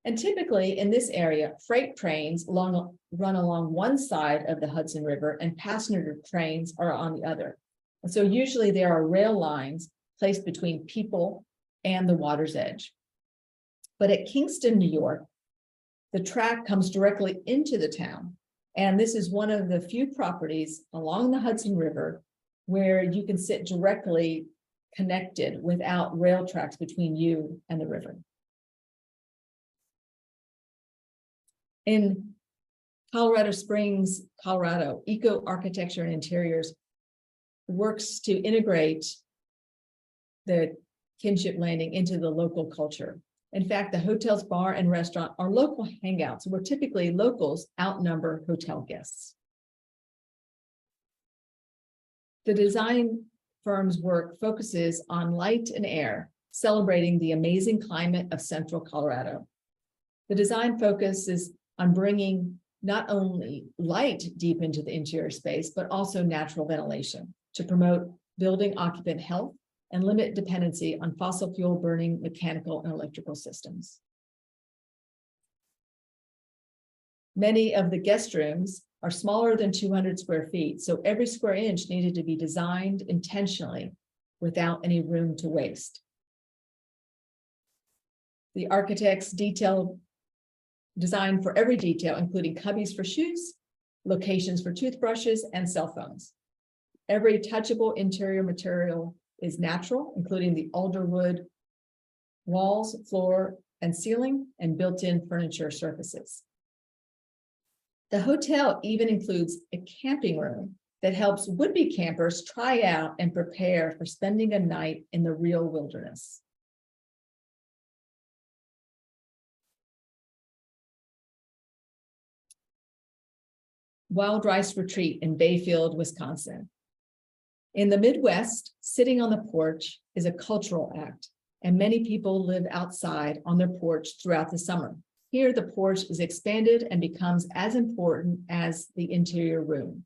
And typically in this area, freight trains run along one side of the Hudson River and passenger trains are on the other. And so usually there are rail lines placed between people and the water's edge. But at Kingston, New York, the track comes directly into the town. And this is one of the few properties along the Hudson River where you can sit directly connected without rail tracks between you and the river. In Colorado Springs, Colorado, Eco Architecture and Interiors works to integrate the Kinship Landing into the local culture. In fact, the hotel's bar and restaurant are local hangouts where typically locals outnumber hotel guests. The design firm's work focuses on light and air, celebrating the amazing climate of central Colorado. The design focuses on bringing not only light deep into the interior space, but also natural ventilation to promote building occupant health and limit dependency on fossil fuel burning mechanical and electrical systems. Many of the guest rooms are smaller than 200 square feet, so every square inch needed to be designed intentionally without any room to waste. The architect's detailed design for every detail, including cubbies for shoes, locations for toothbrushes, and cell phones. Every touchable interior material is natural, including the alder wood walls, floor, and ceiling, and built-in furniture surfaces. The hotel even includes a camping room that helps would-be campers try out and prepare for spending a night in the real wilderness. Wild Rice Retreat in Bayfield, Wisconsin. In the Midwest, sitting on the porch is a cultural act, and many people live outside on their porch throughout the summer. Here, the porch is expanded and becomes as important as the interior room.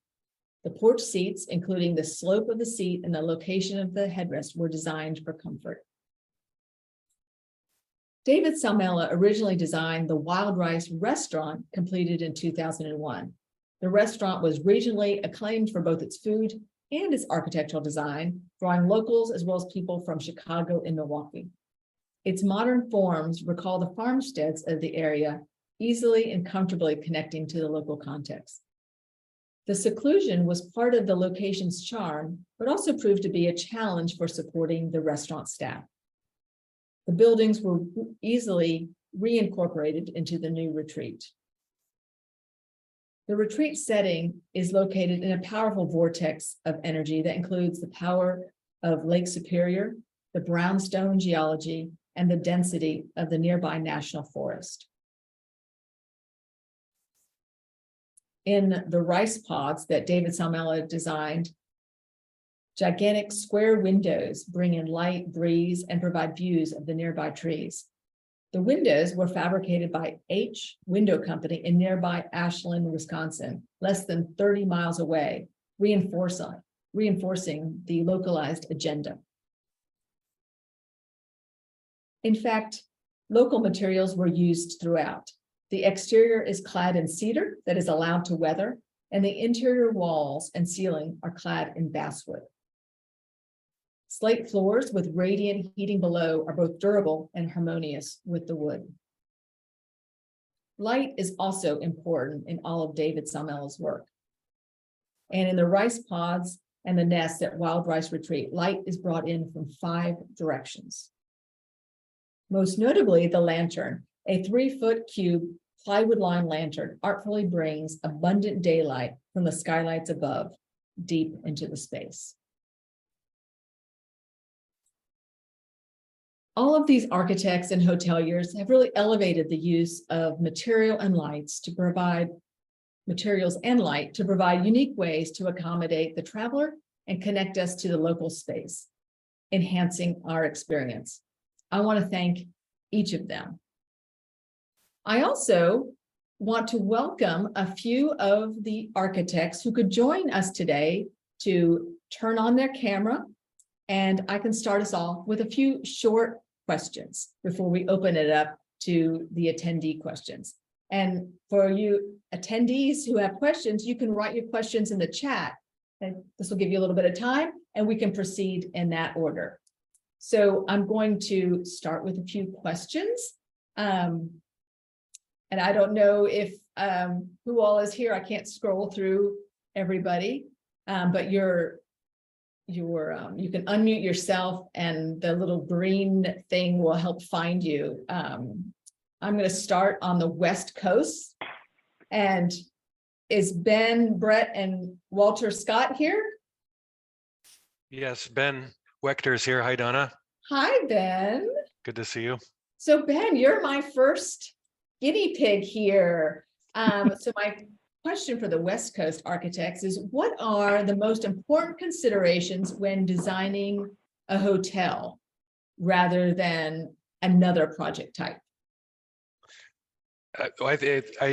The porch seats, including the slope of the seat and the location of the headrest, were designed for comfort. David Salmela originally designed the Wild Rice restaurant, completed in 2001. The restaurant was regionally acclaimed for both its food and its architectural design, drawing locals as well as people from Chicago and Milwaukee. Its modern forms recall the farmsteads of the area, easily and comfortably connecting to the local context. The seclusion was part of the location's charm, but also proved to be a challenge for supporting the restaurant staff. The buildings were easily reincorporated into the new retreat. The retreat setting is located in a powerful vortex of energy that includes the power of Lake Superior, the brownstone geology, and the density of the nearby national forest. In the rice pods that David Salmela designed, gigantic square windows bring in light, breeze, and provide views of the nearby trees. The windows were fabricated by H Window Company in nearby Ashland, Wisconsin, less than 30 miles away, reinforcing the localized agenda. In fact, local materials were used throughout. The exterior is clad in cedar that is allowed to weather, and the interior walls and ceiling are clad in basswood. Slate floors with radiant heating below are both durable and harmonious with the wood. Light is also important in all of David Salmela's work. And in the rice pods and the nests at Wild Rice Retreat, light is brought in from 5 directions. Most notably, the lantern, a 3-foot cube plywood lined lantern, artfully brings abundant daylight from the skylights above deep into the space. All of these architects and hoteliers have really elevated the use of materials and light to provide unique ways to accommodate the traveler and connect us to the local space, enhancing our experience. I want to thank each of them. I also want to welcome a few of the architects who could join us today to turn on their camera. And I can start us off with a few short questions before we open it up to the attendee questions. And for you attendees who have questions, you can write your questions in the chat. And this will give you a little bit of time and we can proceed in that order. So I'm going to start with a few questions. And I don't know if who all is here. I can't scroll through everybody, but you can unmute yourself and the little green thing will help find you. I'm going to start on the West Coast. And is Ben, Brett, and Walter Scott here? Yes, Ben Wechter's here. Hi, Donna. Hi, Ben. Good to see you. So Ben, you're my first guinea pig here. So my question for the West Coast architects is, what are the most important considerations when designing a hotel rather than another project type? I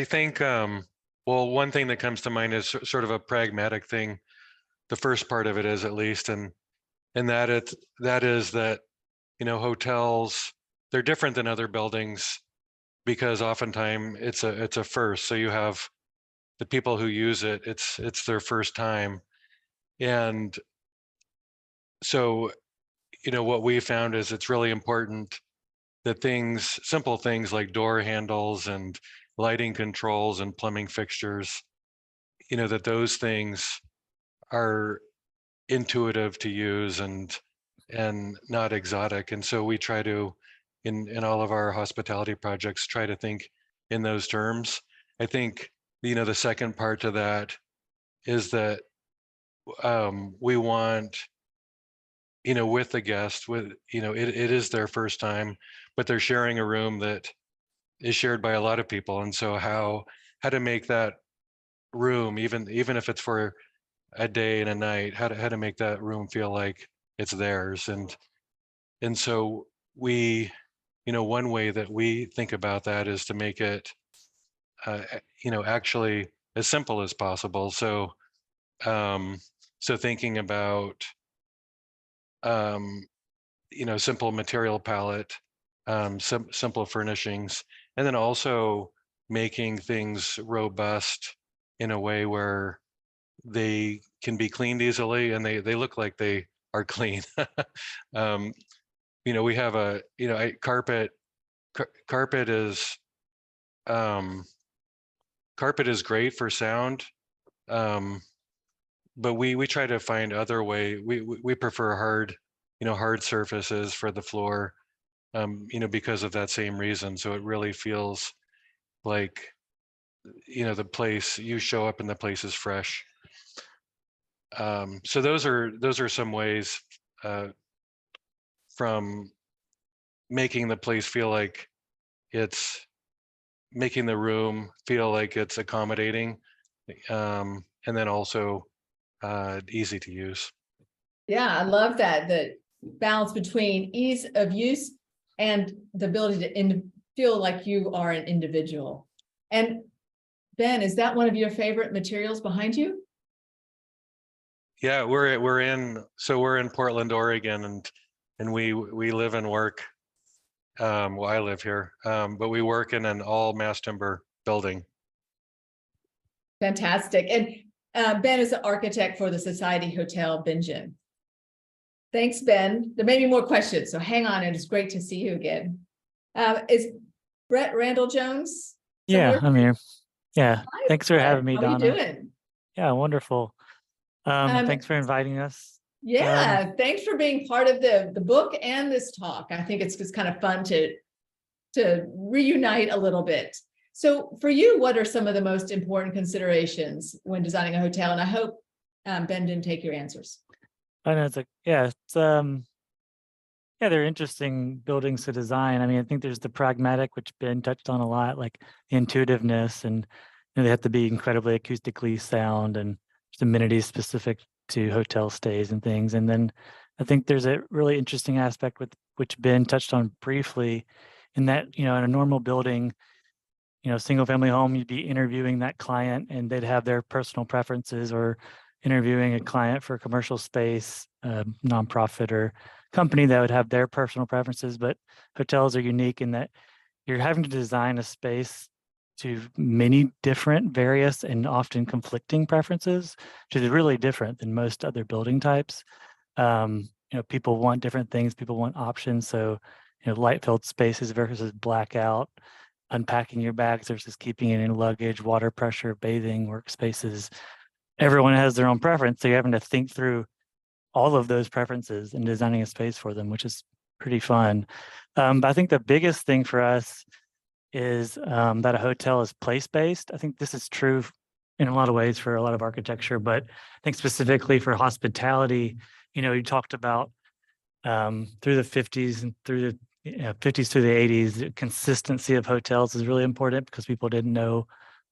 think, well, one thing that comes to mind is sort of a pragmatic thing. The first part of it is, at least, and that is that, you know, hotels, they're different than other buildings because oftentimes it's a first. So you have the people who use it, it's their first time. And so, you know, what we found is it's really important that simple things like door handles and lighting controls and plumbing fixtures, you know, that those things are intuitive to use and not exotic. And so we try to, in all of our hospitality projects, try to think in those terms. I think, you know, the second part to that is that we want, you know, with the guest, with, you know, it is their first time, but they're sharing a room that is shared by a lot of people. And so how to make that room, even if it's for a day and a night, how to make that room feel like it's theirs. And so we, you know, one way that we think about that is to make it, you know, actually as simple as possible. So, so thinking about, you know, simple material palette, simple furnishings, and then also making things robust in a way where they can be cleaned easily and they look like they are clean. You know, we have a, you know, carpet is great for sound, but we try to find other way. We prefer hard surfaces for the floor, you know, because of that same reason. So it really feels like the place, you show up and the place is fresh. So those are some ways from making the place feel like it's making the room feel like it's accommodating, and then also easy to use. Yeah, I love that, the balance between ease of use and the ability to feel like you are an individual. And Ben, is that one of your favorite materials behind you? Yeah, we're in Portland, Oregon, and we live and work. Well, I live here, but we work in an all mass timber building. Fantastic. And Ben is the architect for the Society Hotel Bingen. Thanks, Ben. There may be more questions, so hang on. It is great to see you again. Is Brett Randall Jones? Yeah, somewhere? I'm here. Yeah, Hi, thanks for Brett. having me, How are you Donna. doing? Yeah, wonderful. Thanks for inviting us. Yeah, thanks for being part of the book and this talk. I think it's just kind of fun to reunite a little bit. So for you, what are some of the most important considerations when designing a hotel? And I hope Ben didn't take your answers. I know they're interesting buildings to design. I mean, I think there's the pragmatic, which Ben touched on a lot, like the intuitiveness, and they have to be incredibly acoustically sound, and there's amenities specific to hotel stays and things. And then I think there's a really interesting aspect with which Ben touched on briefly, in that, in a normal building, single family home, you'd be interviewing that client and they'd have their personal preferences, or interviewing a client for a commercial space, nonprofit or company that would have their personal preferences. But hotels are unique in that you're having to design a space to many different, various, and often conflicting preferences, which is really different than most other building types. People want different things, people want options. So, light-filled spaces versus blackout, unpacking your bags versus keeping it in luggage, water pressure, bathing, workspaces. Everyone has their own preference. So you're having to think through all of those preferences and designing a space for them, which is pretty fun. But I think the biggest thing for us is that a hotel is place-based. I think this is true in a lot of ways for a lot of architecture, but I think specifically for hospitality, you talked about through the 50s and through the 50s to the 80s, the consistency of hotels is really important because people didn't know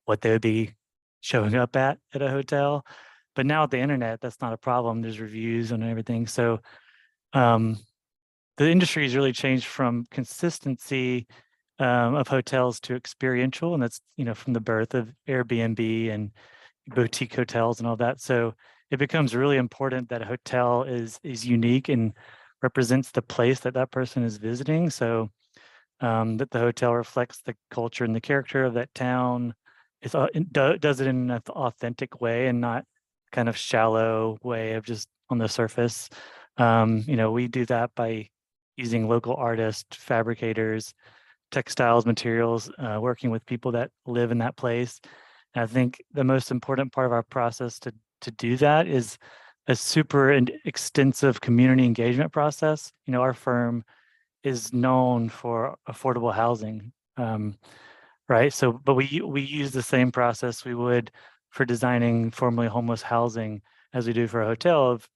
what they would be showing up at a hotel. But now with the internet, that's not a problem. There's reviews and everything. So the industry has really changed from consistency of hotels to experiential, and that's from the birth of Airbnb and boutique hotels and all that. So it becomes really important that a hotel is unique and represents the place that person is visiting. So that the hotel reflects the culture and the character of that town. Does it in an authentic way and not kind of shallow way of just on the surface. We do that by using local artists, fabricators, textiles, materials, working with people that live in that place. And I think the most important part of our process to do that is a super extensive community engagement process. Our firm is known for affordable housing, right? So, but we use the same process we would for designing formerly homeless housing as we do for a hotel, of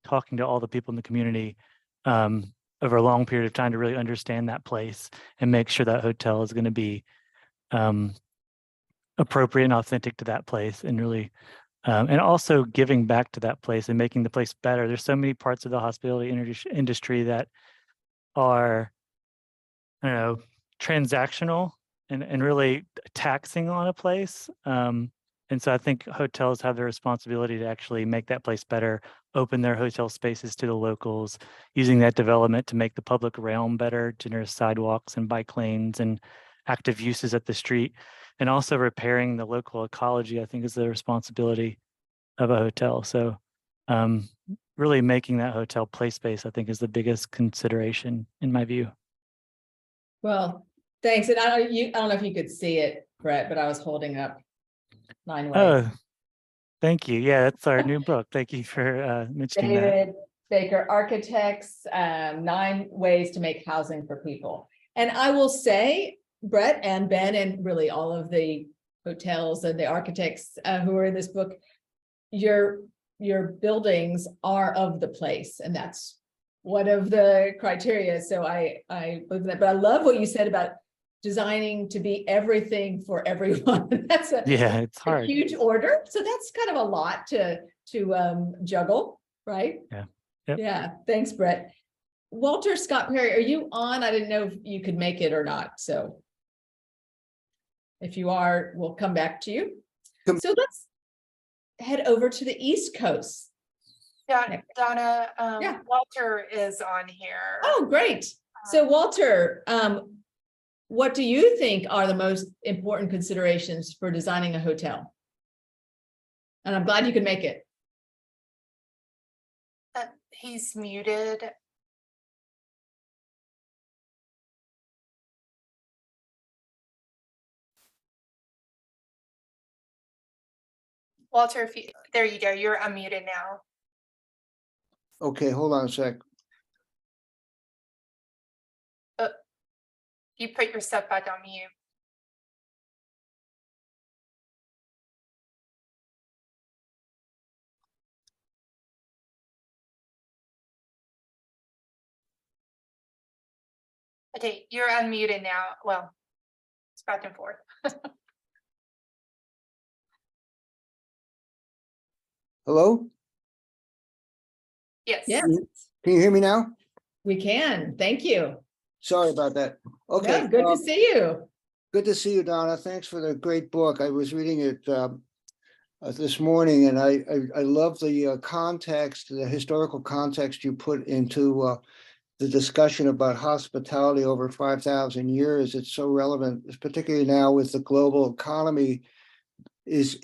talking to all the people in the community over a long period of time to really understand that place and make sure that hotel is going to be appropriate and authentic to that place, and really and also giving back to that place and making the place better. There's so many parts of the hospitality industry that are, transactional and really taxing on a place. And so I think hotels have the responsibility to actually make that place better, open their hotel spaces to the locals, using that development to make the public realm better, generous sidewalks and bike lanes and active uses at the street, and also repairing the local ecology, I think, is the responsibility of a hotel. So really making that hotel place-based, I think, is the biggest consideration in my view. Well, thanks. And I don't know if you could see it, Brett, but I was holding up 9 ways. Oh, thank you. Yeah, that's our new book. Thank you for mentioning that. David Baker Architects, 9 ways to make housing for people. And I will say, Brett and Ben, and really all of the hotels and the architects who are in this book, your buildings are of the place, and that's one of the criteria. So I believe that, but I love what you said about designing to be everything for everyone. That's Yeah, it's a hard. huge order. So that's kind of a lot to juggle, right? Yeah. Yep. Yeah. Thanks, Brett. Walter Scott Perry, are you on? I didn't know if you could make it or not. So if you are, we'll come back to you. So let's head over to the East Coast. Yeah, Donna, Yeah. Walter is on here. Oh, great. So Walter, what do you think are the most important considerations for designing a hotel? And I'm glad you could make it. He's muted. Walter, if you, there you go, you're unmuted now. Okay, hold on a sec. You put yourself back on mute. Okay, you're unmuted now. Well, it's back and forth. Hello? Yes. Yes, Can you hear me now? we can. Thank you. Sorry about that. Okay. Yeah, good to see you. Good to see you, Donna. Thanks for the great book. I was reading it this morning, and I love the context, the historical context you put into the discussion about hospitality over 5,000 years. It's so relevant, particularly now with the global economy is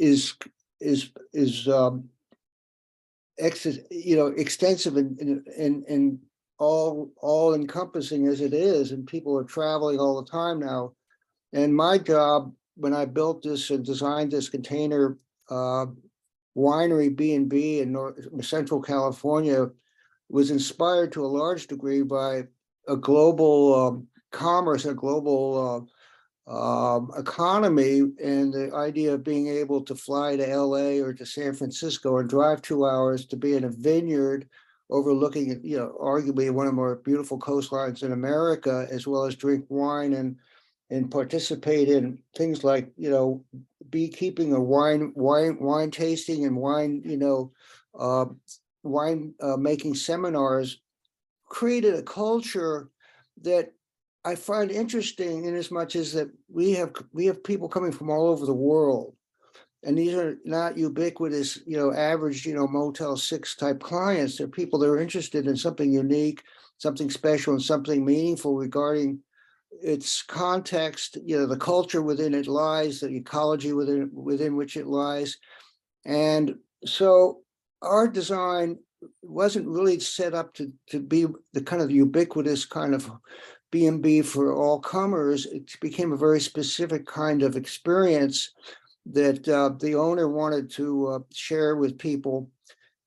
extensive and all encompassing as it is, and people are traveling all the time now. And my job when I built this and designed this container winery B&B in Central California was inspired to a large degree by a global commerce, a global economy, and the idea of being able to fly to LA or to San Francisco and drive 2 hours to be in a vineyard overlooking, arguably one of the more beautiful coastlines in America, as well as drink wine and participate in things like, beekeeping or wine tasting and wine making seminars, created a culture that I find interesting in as much as that we have people coming from all over the world. And these are not ubiquitous, average, Motel 6 type clients. They're people that are interested in something unique, something special, and something meaningful regarding its context, the culture within it lies, the ecology within which it lies. And so our design wasn't really set up to be the kind of ubiquitous kind of B&B for all comers. It became a very specific kind of experience that the owner wanted to share with people.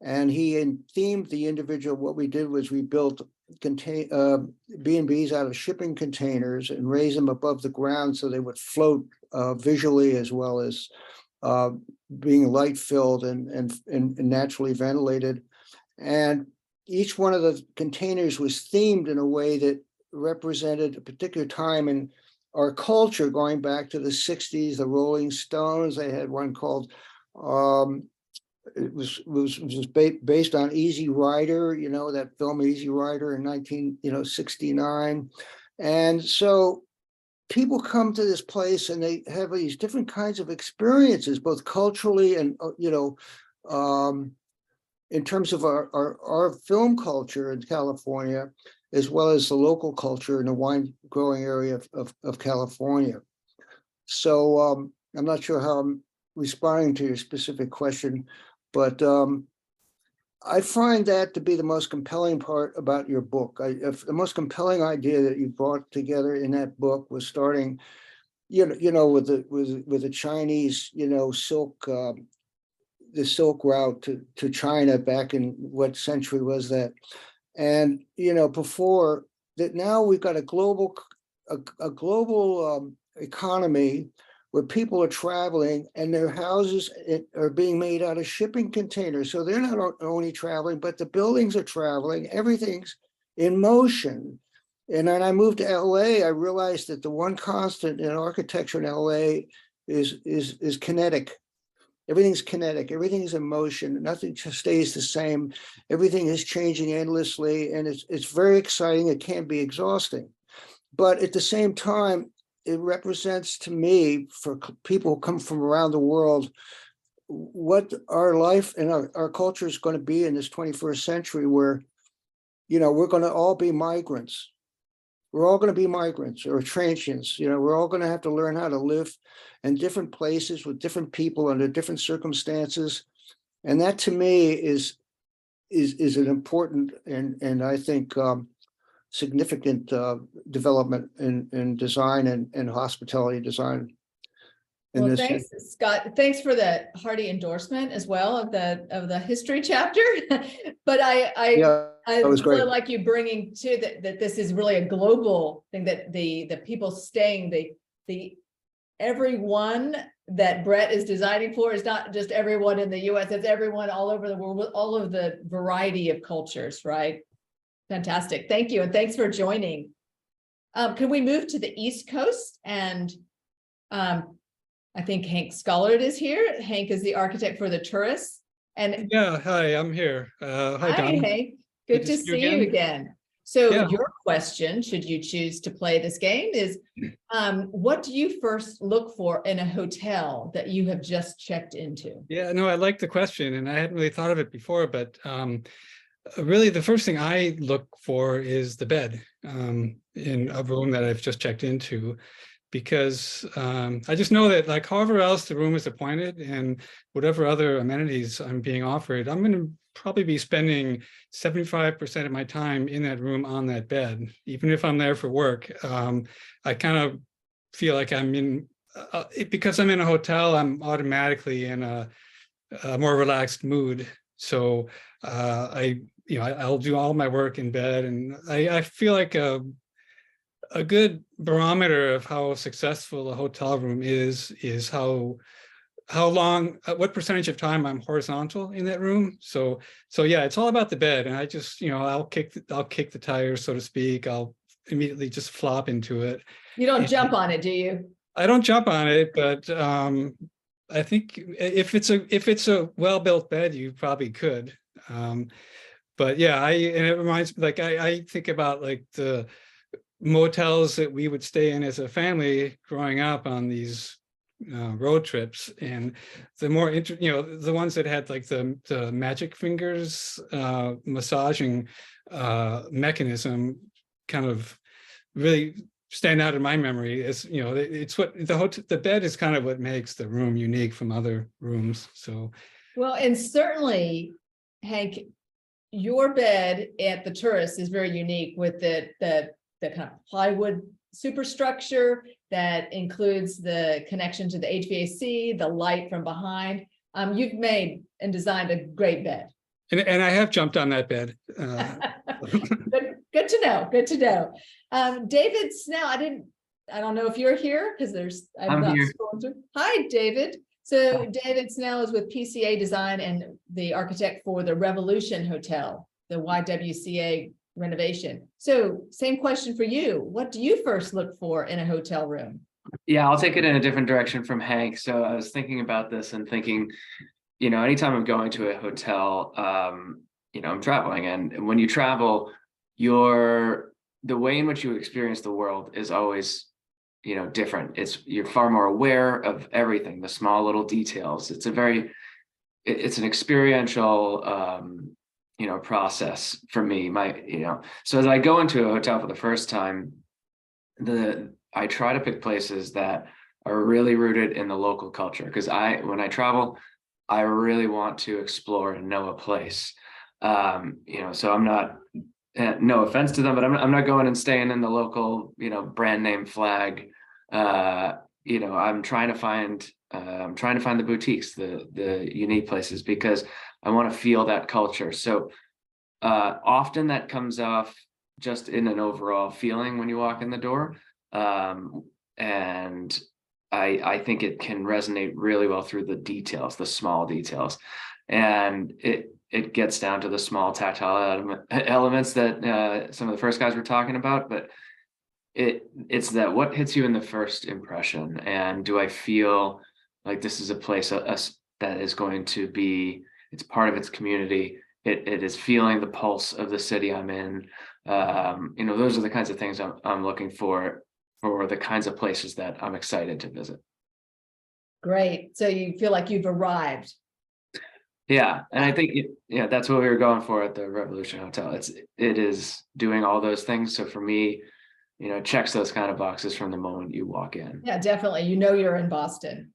And he themed the individual. What we did was we built B&Bs out of shipping containers and raised them above the ground so they would float visually, as well as being light filled and naturally ventilated. And each one of the containers was themed in a way that represented a particular time in our culture, going back to the 60s, the Rolling Stones. They had one called it was based on Easy Rider, that film Easy Rider in 1969. And so people come to this place and they have these different kinds of experiences, both culturally and in terms of our film culture in California, as well as the local culture in the wine growing area of California. So I'm not sure how I'm responding to your specific question, but I find that to be the most compelling part about your book. The most compelling idea that you brought together in that book was starting, with the Chinese, silk, the Silk Route to China back in what century was that? And before that, now we've got a global economy where people are traveling and their houses are being made out of shipping containers. So they're not only traveling, but the buildings are traveling, everything's in motion. And when I moved to LA, I realized that the one constant in architecture in LA is kinetic. Everything's kinetic, everything's in motion, nothing just stays the same. Everything is changing endlessly, and it's very exciting. It can be exhausting. But at the same time, it represents to me, for people who come from around the world, what our life and our culture is going to be in this 21st century, where, you know, we're going to all be migrants. We're all going to be migrants or transients. You know, we're all going to have to learn how to live in different places with different people under different circumstances. And that to me is an important and I think significant development in design and hospitality design. Well, thanks, Scott. Thanks for the hearty endorsement as well of the history chapter. But I that was really great. like you bringing to that this is really a global thing, that the people staying, the everyone that Brett is designing for is not just everyone in the US, it's everyone all over the world with all of the variety of cultures, right? Fantastic. Thank you. And thanks for joining. Can we move to the East Coast? And I think Hank Scullard is here. Hank is the architect for the tourists. And yeah, hi, I'm here. Hi, Don. Hank. Good to see you again. So Yeah. your question, should you choose to play this game, is what do you first look for in a hotel that you have just checked into? Yeah, no, I like the question, and I hadn't really thought of it before, but really the first thing I look for is the bed in a room that I've just checked into, because I just know that, like, however else the room is appointed and whatever other amenities I'm being offered, I'm going to probably be spending 75% of my time in that room on that bed. Even if I'm there for work, I kind of feel like I'm in, because I'm in a hotel, I'm automatically in a more relaxed mood. So I'll do all my work in bed, and I feel like a good barometer of how successful a hotel room is how long, what percentage of time I'm horizontal in that room. So yeah, it's all about the bed. And I just, I'll kick the tires, so to speak. I'll immediately just flop into it. You don't jump on it, do you? I don't jump on it, but I think if it's a well-built bed, you probably could. But yeah, and it reminds me, like, I think about like the motels that we would stay in as a family growing up on these road trips, and the more the ones that had like the magic fingers massaging mechanism kind of really stand out in my memory. As it's what the bed is kind of what makes the room unique from other rooms. So well, and certainly, Hank, your bed at the Tourist is very unique with the kind of plywood superstructure that includes the connection to the HVAC, the light from behind. You've made and designed a great bed. And I have jumped on that bed. Good to know. Good to know. David Snell, I don't know if you're here because I'm not scrolling through. Hi, David. So David Snell is with PCA Design and the architect for the Revolution Hotel, the YWCA renovation. So same question for you. What do you first look for in a hotel room? Yeah, I'll take it in a different direction from Hank. So I was thinking about this and thinking, anytime I'm going to a hotel, I'm traveling, and when you travel, the way in which you experience the world is always, different. You're far more aware of everything, the small little details. It's an experiential, process for me. So as I go into a hotel for the first time, I try to pick places that are really rooted in the local culture, because when I travel, I really want to explore and know a place. So I'm not, no offense to them, but I'm not going and staying in the local, brand name flag. I'm trying to find the boutiques, the unique places, because I want to feel that culture. So often that comes off just in an overall feeling when you walk in the door. And I think it can resonate really well through the details, the small details. And it gets down to the small tactile elements that some of the first guys were talking about, but it's that what hits you in the first impression, and do I feel like this is a place that is going to be, it's part of its community, it is feeling the pulse of the city I'm in. Those are the kinds of things I'm looking for the kinds of places that I'm excited to visit. Great. So you feel like you've arrived. Yeah, and I think that's what we were going for at the Revolution Hotel. It is doing all those things. So for me, checks those kind of boxes from the moment you walk in. Yeah, definitely. You know you're in Boston.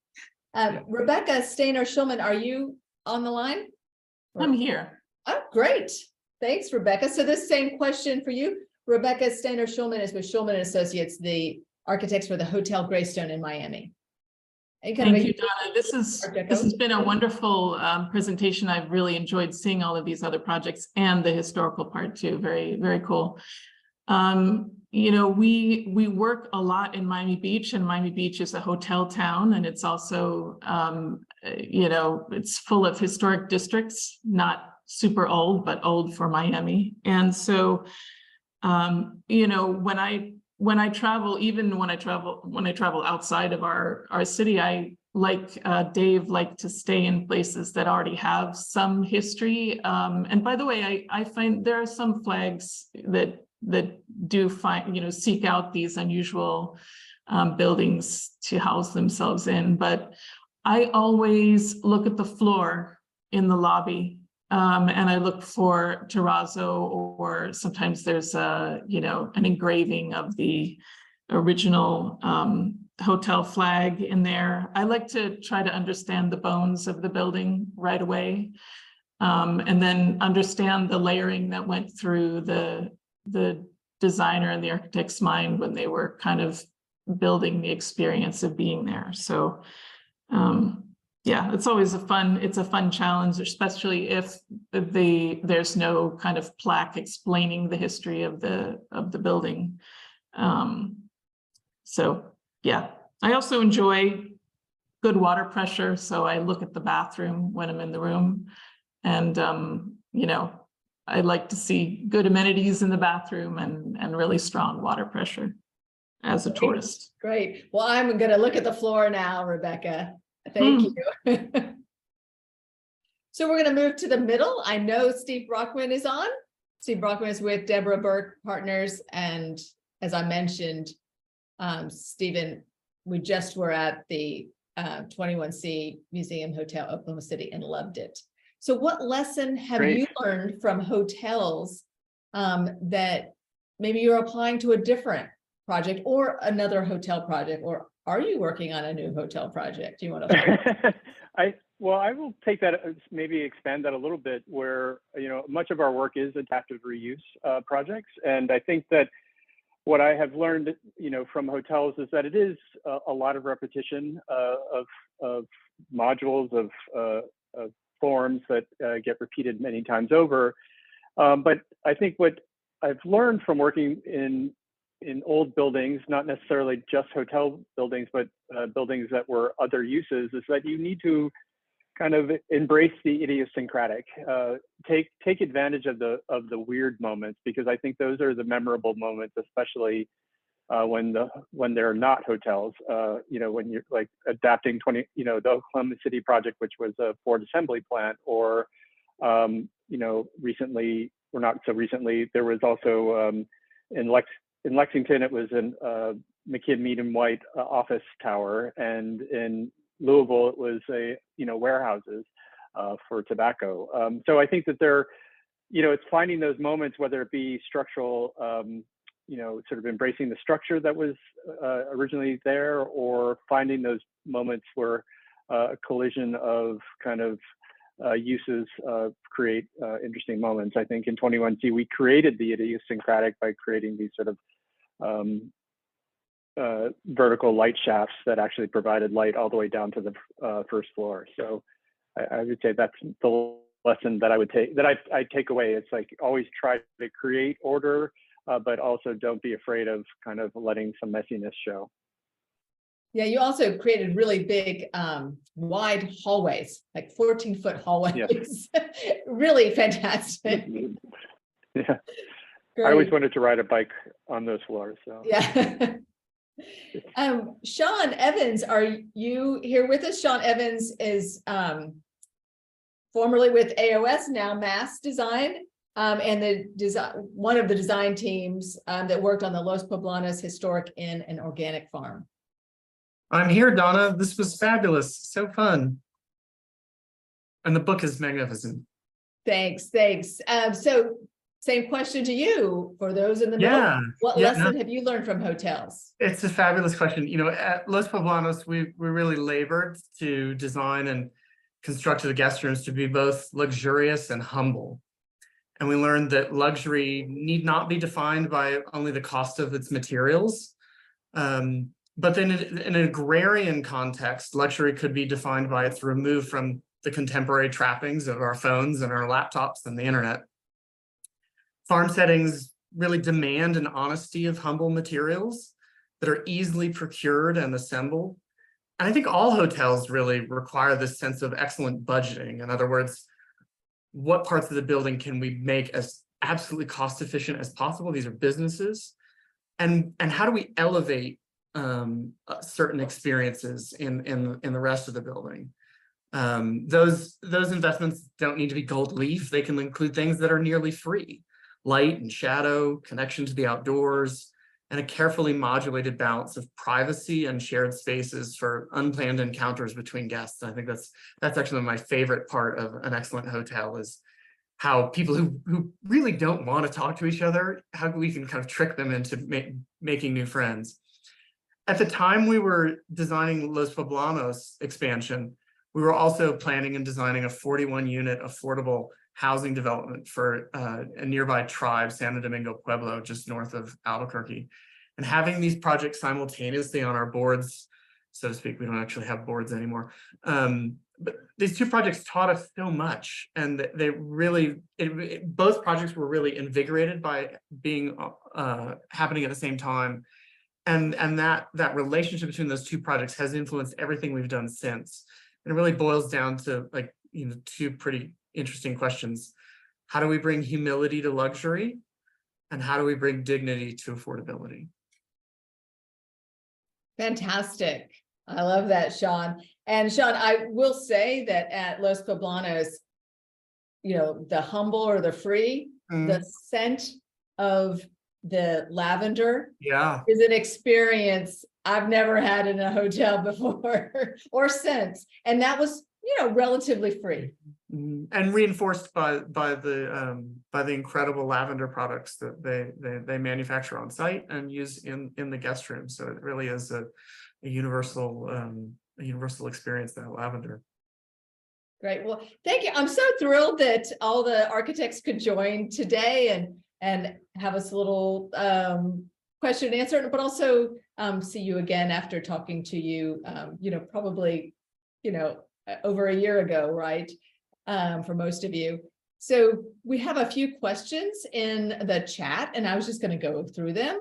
Rebecca Stainer Schulman, are you on the line? I'm here. Oh, great. Thanks, Rebecca. So this same question for you. Rebecca Stainer Schulman is with Schulman and Associates, the architects for the Hotel Greystone in Miami. Thank you, Donna. This has been a wonderful presentation. I've really enjoyed seeing all of these other projects and the historical part too. Very, very cool. We work a lot in Miami Beach, and Miami Beach is a hotel town, and it's also, it's full of historic districts, not super old, but old for Miami. And so, when I travel, even when I travel outside of our city, I Dave like to stay in places that already have some history. And by the way, I find there are some flags that do find, seek out these unusual buildings to house themselves in. But I always look at the floor in the lobby, and I look for terrazzo, or sometimes there's an engraving of the original hotel flag in there. I like to try to understand the bones of the building right away, and then understand the layering that went through the designer and the architect's mind when they were kind of building the experience of being there. So yeah, it's always a fun challenge, especially if there's no kind of plaque explaining the history of the building. So yeah, I also enjoy good water pressure. So I look at the bathroom when I'm in the room, and I like to see good amenities in the bathroom and really strong water pressure as a tourist. Great. Well, I'm going to look at the floor now, Rebecca. Thank you. So we're going to move to the middle. I know Steve Brockman is on. Steve Brockman is with Deborah Burke Partners. And as I mentioned, Stephen, we just were at the 21C Museum Hotel Oklahoma City and loved it. So what lesson have you learned from hotels that maybe you're applying to a different project or another hotel project, or are you working on a new hotel project? Do you want to? I will take that, maybe expand that a little bit, where, much of our work is adaptive reuse projects. And I think that what I have learned, from hotels is that it is a lot of repetition of modules, of forms that get repeated many times over. But I think what I've learned from working in old buildings, not necessarily just hotel buildings, but buildings that were other uses, is that you need to kind of embrace the idiosyncratic, take advantage of the weird moments, because I think those are the memorable moments, especially when they're not hotels. When you're like adapting the Oklahoma City project, which was a Ford assembly plant, or recently, or not so recently, there was also in Lexington, it was an McKim Mead & White office tower, and in Louisville, it was warehouses for tobacco. So I think that it's finding those moments, whether it be structural, sort of embracing the structure that was originally there, or finding those moments where a collision of kind of uses create interesting moments. I think in 21C, we created the idiosyncratic by creating these sort of vertical light shafts that actually provided light all the way down to the first floor. So I would say that's the lesson that I take away. It's like always try to create order, but also don't be afraid of kind of letting some messiness show. Yeah, you also created really big, wide hallways, like 14-foot hallways. Really fantastic. Yeah, I always Great. wanted to ride a bike on those floors, so. Yeah. Sean Evans, are you here with us? Sean Evans is formerly with AOS, now Mass Design, and the design, one of the design teams that worked on the Los Poblanos Historic Inn and Organic Farm. I'm here, Donna. This was fabulous. So fun. And the book is magnificent. Thanks. So same question to you for those in the middle. Yeah. What yeah, lesson no, have you learned from hotels? it's a fabulous question. You know, at Los Poblanos, we really labored to design and construct the guest rooms to be both luxurious and humble. And we learned that luxury need not be defined by only the cost of its materials. But then in an agrarian context, luxury could be defined by its remove from the contemporary trappings of our phones and our laptops and the internet. Farm settings really demand an honesty of humble materials that are easily procured and assembled. And I think all hotels really require this sense of excellent budgeting. In other words, what parts of the building can we make as absolutely cost efficient as possible? These are businesses. And how do we elevate certain experiences in the rest of the building? Those investments don't need to be gold leaf. They can include things that are nearly free: light and shadow, connection to the outdoors, and a carefully modulated balance of privacy and shared spaces for unplanned encounters between guests. I think that's actually my favorite part of an excellent hotel, is how people who really don't want to talk to each other, how we can kind of trick them into making new friends. At the time we were designing Los Poblanos expansion, we were also planning and designing a 41-unit affordable housing development for a nearby tribe, Santo Domingo Pueblo, just north of Albuquerque. And having these projects simultaneously on our boards, so to speak, we don't actually have boards anymore. But these two projects taught us so much, and they really, both projects were really invigorated by being happening at the same time. And that relationship between those two projects has influenced everything we've done since. And it really boils down to, like, you know, two pretty interesting questions. How do we bring humility to luxury? And how do we bring dignity to affordability? Fantastic. I love that, Sean. And Sean, I will say that at Los Poblanos, you know, the humble or the free, the scent of the lavender is an experience I've never had in a hotel before or since. And that was, you know, relatively free. And reinforced by the incredible lavender products that they manufacture on site and use in the guest room. So it really is a universal experience, that lavender. Great. Well, thank you. I'm so thrilled that all the architects could join today and have us a little question and answer, but also see you again after talking to you, you know, probably, you know, over a year ago, right? For most of you. So we have a few questions in the chat, and I was just going to go through them.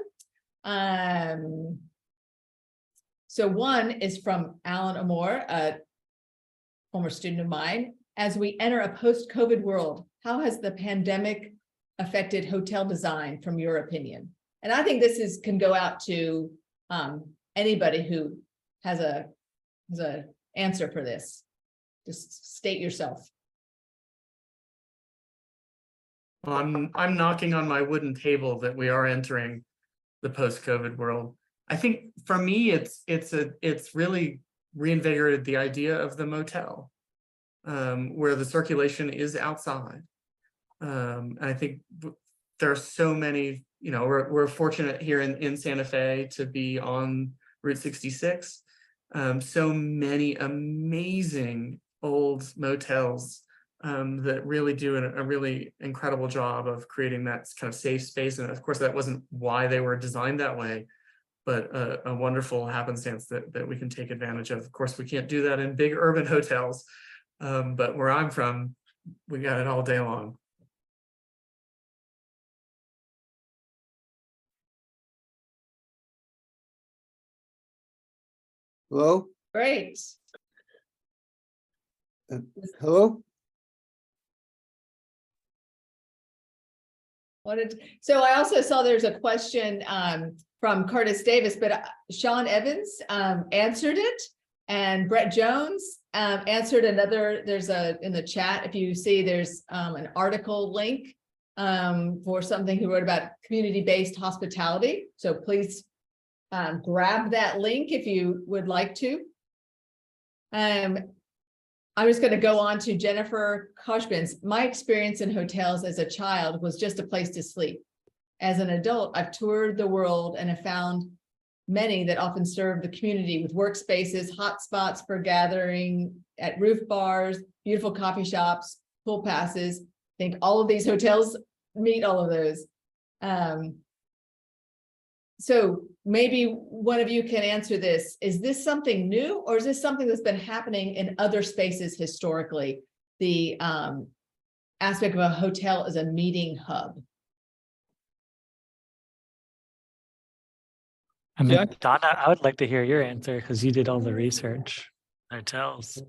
So one is from Alan Amore, a former student of mine. As we enter a post-COVID world, how has the pandemic affected hotel design from your opinion? And I think this can go out to anybody who has a answer for this. Just state yourself. Well, I'm knocking on my wooden table that we are entering the post-COVID world. I think for me, it's really reinvigorated the idea of the motel, where the circulation is outside. I think there are so many, you know, we're fortunate here in Santa Fe to be on Route 66. So many amazing old motels that really do a really incredible job of creating that kind of safe space. And of course, that wasn't why they were designed that way, but a wonderful happenstance that we can take advantage of. Of course, we can't do that in big urban hotels, but where I'm from, we got it all day long. Hello? Great. Hello? So I also saw there's a question from Curtis Davis, but Sean Evans answered it. And Brett Jones answered another, there's in the chat, if you see, there's an article link for something he wrote about community-based hospitality. So please grab that link if you would like to. I'm just going to go on to Jennifer Koshbins. My experience in hotels as a child was just a place to sleep. As an adult, I've toured the world and have found many that often serve the community with workspaces, hot spots for gathering at roof bars, beautiful coffee shops, pool passes. I think all of these hotels meet all of those. So maybe one of you can answer this. Is this something new, or is this something that's been happening in other spaces historically? The aspect of a hotel as a meeting hub. I mean, Yeah. Donna, I would like to hear your answer because you did all the research. Hotels.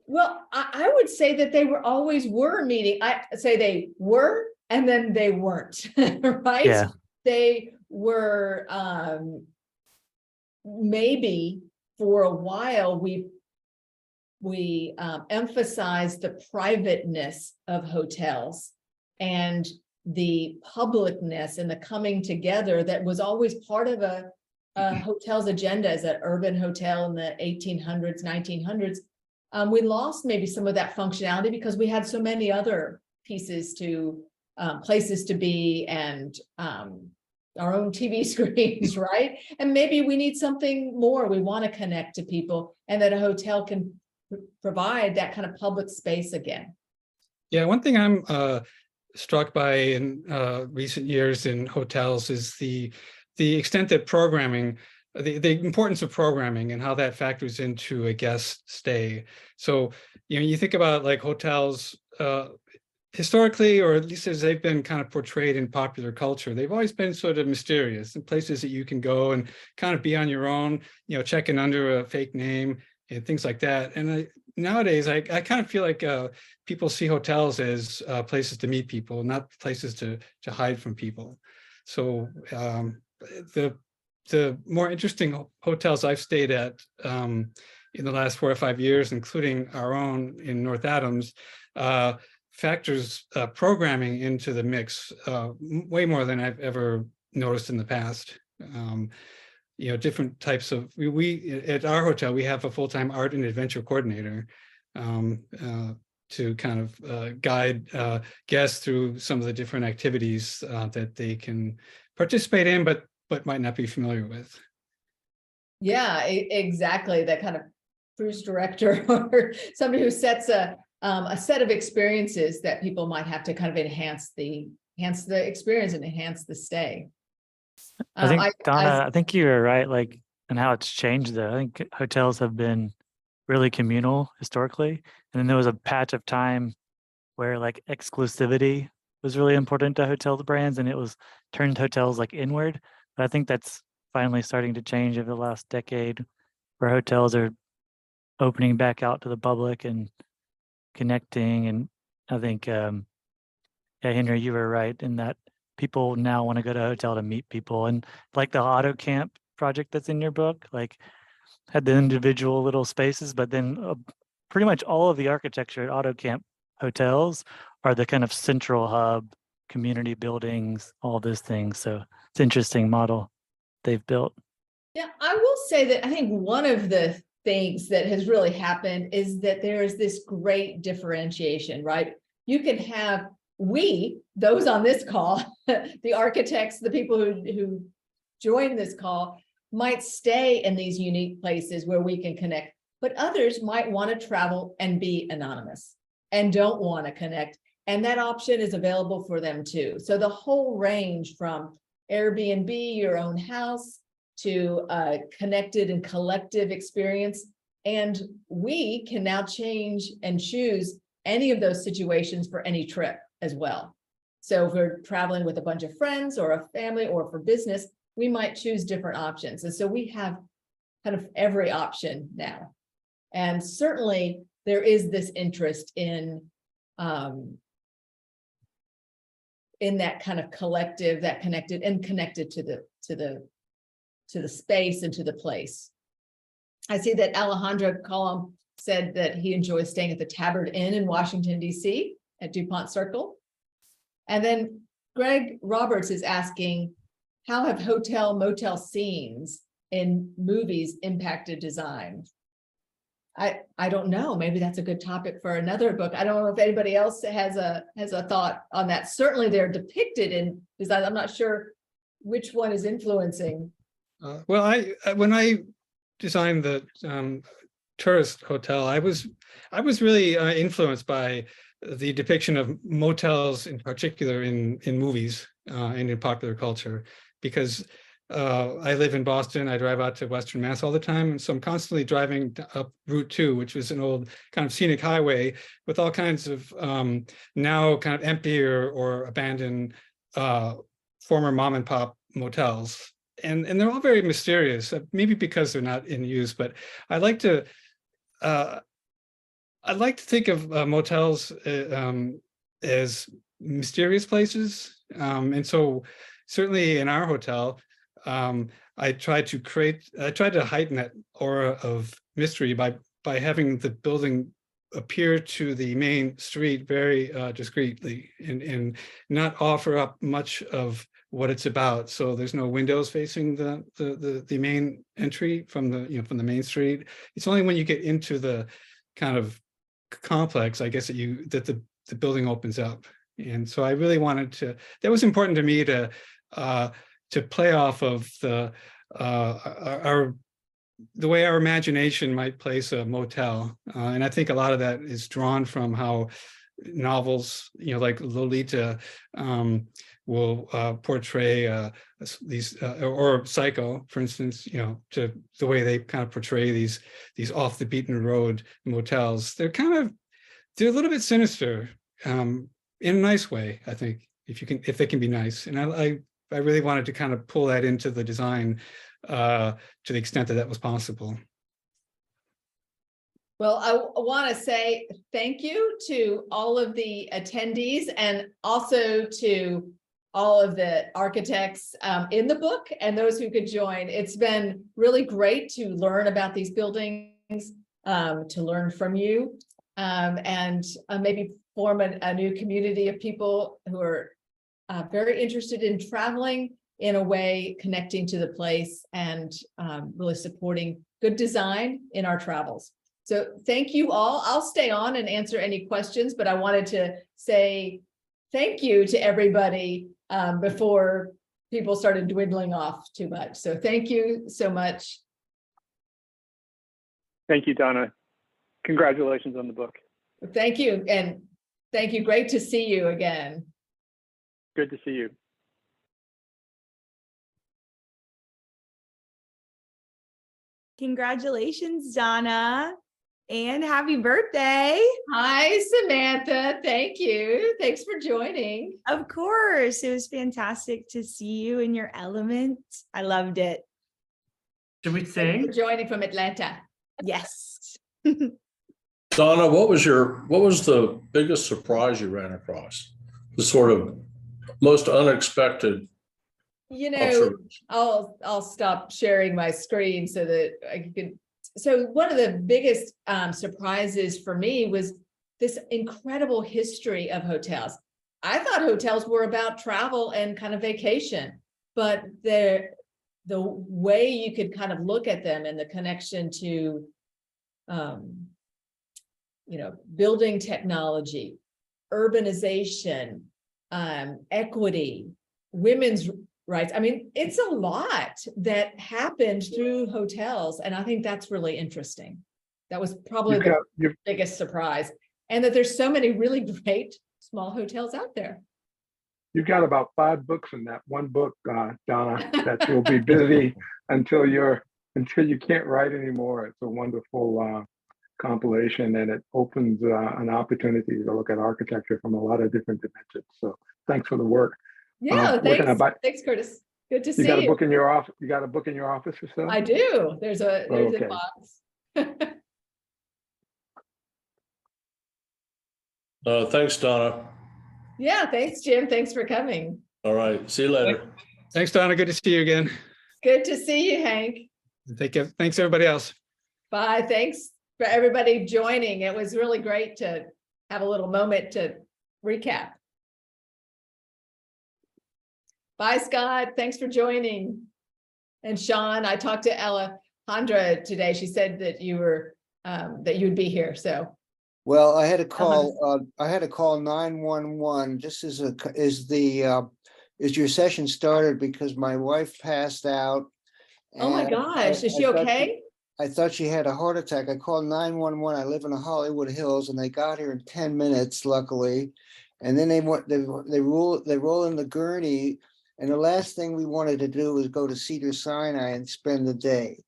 Well, I would say that they were meeting. I say they were, and then they weren't, right? Yeah. They were maybe for a while we emphasized the privateness of hotels and the publicness and the coming together that was always part of a hotel's agenda as an urban hotel in the 1800s, 1900s. We lost maybe some of that functionality because we had so many other pieces to places to be and our own TV screens, right? And maybe we need something more. We want to connect to people, and that a hotel can provide that kind of public space again. Yeah, one thing I'm struck by in recent years in hotels is the extent that programming, the importance of programming and how that factors into a guest stay. So, you know, you think about like hotels historically, or at least as they've been kind of portrayed in popular culture, they've always been sort of mysterious and places that you can go and kind of be on your own, you know, checking under a fake name and things like that. And nowadays, I kind of feel like people see hotels as places to meet people, not places to hide from people. So the more interesting hotels I've stayed at in the last 4 or 5 years, including our own in North Adams, factors programming into the mix way more than I've ever noticed in the past. You know, different types of, we at our hotel, we have a full-time art and adventure coordinator to kind of guide guests through some of the different activities that they can participate in, but might not be familiar with. Yeah, exactly. That kind of cruise director or somebody who sets a set of experiences that people might have to kind of enhance the experience and enhance the stay. I think Donna, I think you were right, like, and how it's changed though. I think hotels have been really communal historically. And then there was a patch of time where like exclusivity was really important to hotel brands, and it was turned hotels like inward. But I think that's finally starting to change over the last decade, where hotels are opening back out to the public and connecting. And I think, yeah, Henry, you were right in that people now want to go to a hotel to meet people. And like the auto camp project that's in your book, like had the individual little spaces, but then pretty much all of the architecture at auto camp hotels are the kind of central hub, community buildings, all those things. So it's an interesting model they've built. Yeah, I will say that I think one of the things that has really happened is that there is this great differentiation, right? You can have those on this call, the architects, the people who join this call might stay in these unique places where we can connect, but others might want to travel and be anonymous and don't want to connect. And that option is available for them too. So the whole range from Airbnb, your own house, to a connected and collective experience. And we can now change and choose any of those situations for any trip as well. So if we're traveling with a bunch of friends or a family or for business, we might choose different options. And so we have kind of every option now. And certainly there is this interest in that kind of collective, that connected to the space and to the place. I see that Alejandro Colom said that he enjoys staying at the Tabard Inn in Washington, D.C. at DuPont Circle. And then Greg Roberts is asking, how have hotel motel scenes in movies impacted design? I don't know. Maybe that's a good topic for another book. I don't know if anybody else has a thought on that. Certainly they're depicted in design. I'm not sure which one is influencing. Well, when I designed the tourist hotel, I was really influenced by the depiction of motels in particular in movies and in popular culture, because I live in Boston. I drive out to Western Mass all the time. And so I'm constantly driving up Route 2, which was an old kind of scenic highway with all kinds of now kind of empty or abandoned former mom and pop motels. And they're all very mysterious, maybe because they're not in use, but I like to think of motels as mysterious places. And so certainly in our hotel, I try to heighten that aura of mystery by having the building appear to the main street very discreetly and not offer up much of what it's about. So there's no windows facing the main entry from the main street. It's only when you get into the kind of complex, I guess, that the building opens up. And so I really wanted to, that was important to me to play off of the way our imagination might place a motel. And I think a lot of that is drawn from how novels, like Lolita, will portray these, or Psycho, for instance, to the way they kind of portray these off the beaten road motels. They're a little bit sinister, in a nice way, I think, if they can be nice. And I really wanted to kind of pull that into the design to the extent that was possible. Well, I want to say thank you to all of the attendees and also to all of the architects in the book and those who could join. It's been really great to learn about these buildings, to learn from you, and maybe form a new community of people who are very interested in traveling in a way, connecting to the place and really supporting good design in our travels. So thank you all. I'll stay on and answer any questions, but I wanted to say thank you to everybody before people started dwindling off too much. So thank you so much. Thank you, Donna. Congratulations on the book. Thank you. And thank you. Great to see you again. Good to see you. Congratulations, Donna. And happy birthday. Hi, Samantha. Thank you. Thanks for joining. Of course. It was fantastic to see you in your element. I loved it. Should we Thanks sing? for joining from Atlanta. Yes. Donna, what was the biggest surprise you ran across? The sort of most unexpected observation? I'll stop sharing my screen so that I can. So one of the biggest surprises for me was this incredible history of hotels. I thought hotels were about travel and kind of vacation, but the way you could kind of look at them and the connection to, building technology, urbanization, equity, women's rights. I mean, it's a lot that happened through hotels. And I think that's really interesting. That was probably the biggest surprise. And that there's so many really great small hotels out there. You've got about 5 books in that one book, Donna, that you'll be busy until you can't write anymore. It's a wonderful compilation, and it opens an opportunity to look at architecture from a lot of different dimensions. So thanks for the work. Yeah, thanks, Curtis. Good to You got a see book you. in your office? You got a book in your office or so? I do. There's a Okay. box. Thanks, Donna. Yeah, thanks, Jim. Thanks for coming. All right, see you later. Thanks, Donna. Good to see you again. Good to see you, Hank. Thanks, everybody else. Bye. Thanks for everybody joining. It was really great to have a little moment to recap. Bye, Scott. Thanks for joining. And Sean, I talked to Alejandra today. She said that you were that you would be here. So Well, I had to call 911 just as your session started because my wife passed out. oh my and gosh, is she I thought okay? I thought she had a heart attack. I called 911. I live in the Hollywood Hills and they got here in 10 minutes, luckily. And then they roll in the gurney. And the last thing we wanted to do was go to Cedar Sinai and spend the day.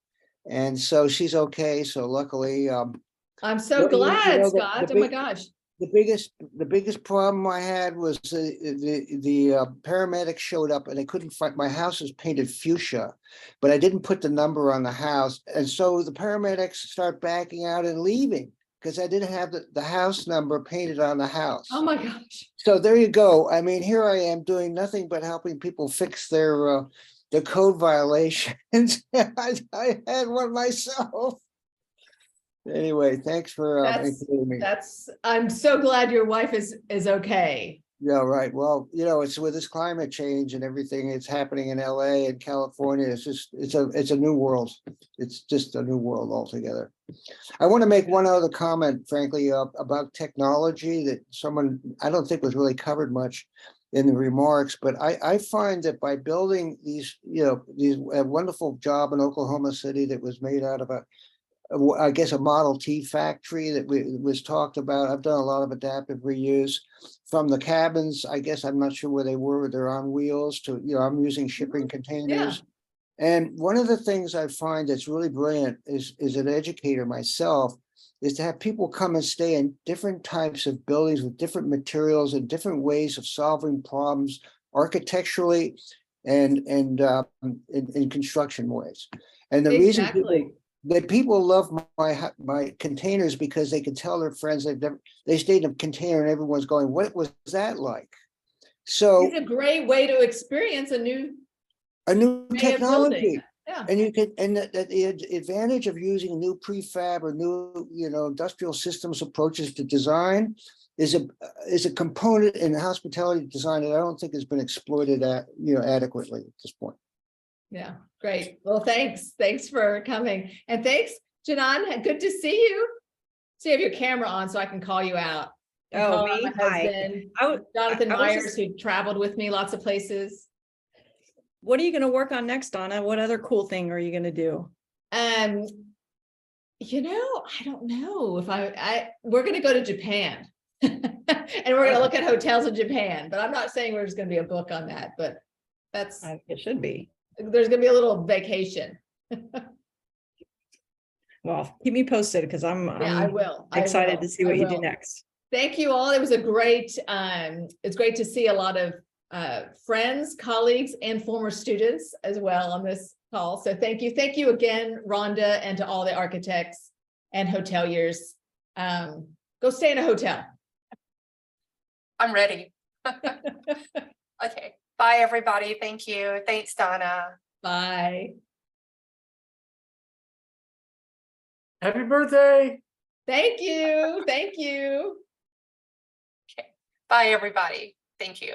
And so she's okay. So luckily, I'm so well, glad, the Scott. Oh my big- gosh. the biggest problem I had was the paramedics showed up and they couldn't find, my house is painted fuchsia, but I didn't put the number on the house. And so the paramedics start backing out and leaving because I didn't have the house number painted on the house. Oh my gosh. So there you go. I mean, here I am doing nothing but helping people fix their code violations. I had one myself. Anyway, thanks for including me. I'm so glad your wife is okay. Yeah, right. Well, it's with this climate change and everything, it's happening in LA and California. It's a new world. It's just a new world altogether. I want to make one other comment, frankly, about technology that I don't think was really covered much in the remarks, but I find that by building these wonderful job in Oklahoma City that was made out of I guess a Model T factory that was talked about. I've done a lot of adaptive reuse from the cabins. I guess I'm not sure where they were. They're on wheels to, I'm using shipping containers. And one of the things I find that's really brilliant is an educator myself, is to have people come and stay in different types of buildings with different materials and different ways of solving problems architecturally and in construction ways. And the reason people love my containers because they can tell their friends they stayed in a container and everyone's going, what was that like? So it's a great way to experience a new technology. Yeah. And the advantage of using new prefab or new, industrial systems approaches to design is a component in hospitality design that I don't think has been exploited adequately at this point. Yeah, great. Well, thanks for coming. And thanks, Janan. Good to see you. So you have your camera on so I can call you out. Oh, me? My husband, Jonathan Myers, who traveled with me lots of places. What are you going to work on next, Donna? What other cool thing are you going to do? I don't know if we're going to go to Japan and we're going to look at hotels in Japan, but I'm not saying there's going to be a book on that, but it should be. There's going to be a little vacation. Well, keep me posted because I'm I will. Excited to see what you do next. Thank you all. It was it's great to see a lot of friends, colleagues, and former students as well on this call. So thank you. Thank you again, Rhonda, and to all the architects and hoteliers. Go stay in a hotel. I'm ready. Okay. Bye, everybody. Thank you. Thanks, Donna. Bye. Happy birthday. Thank you. Thank you. Okay. Bye, everybody. Thank you.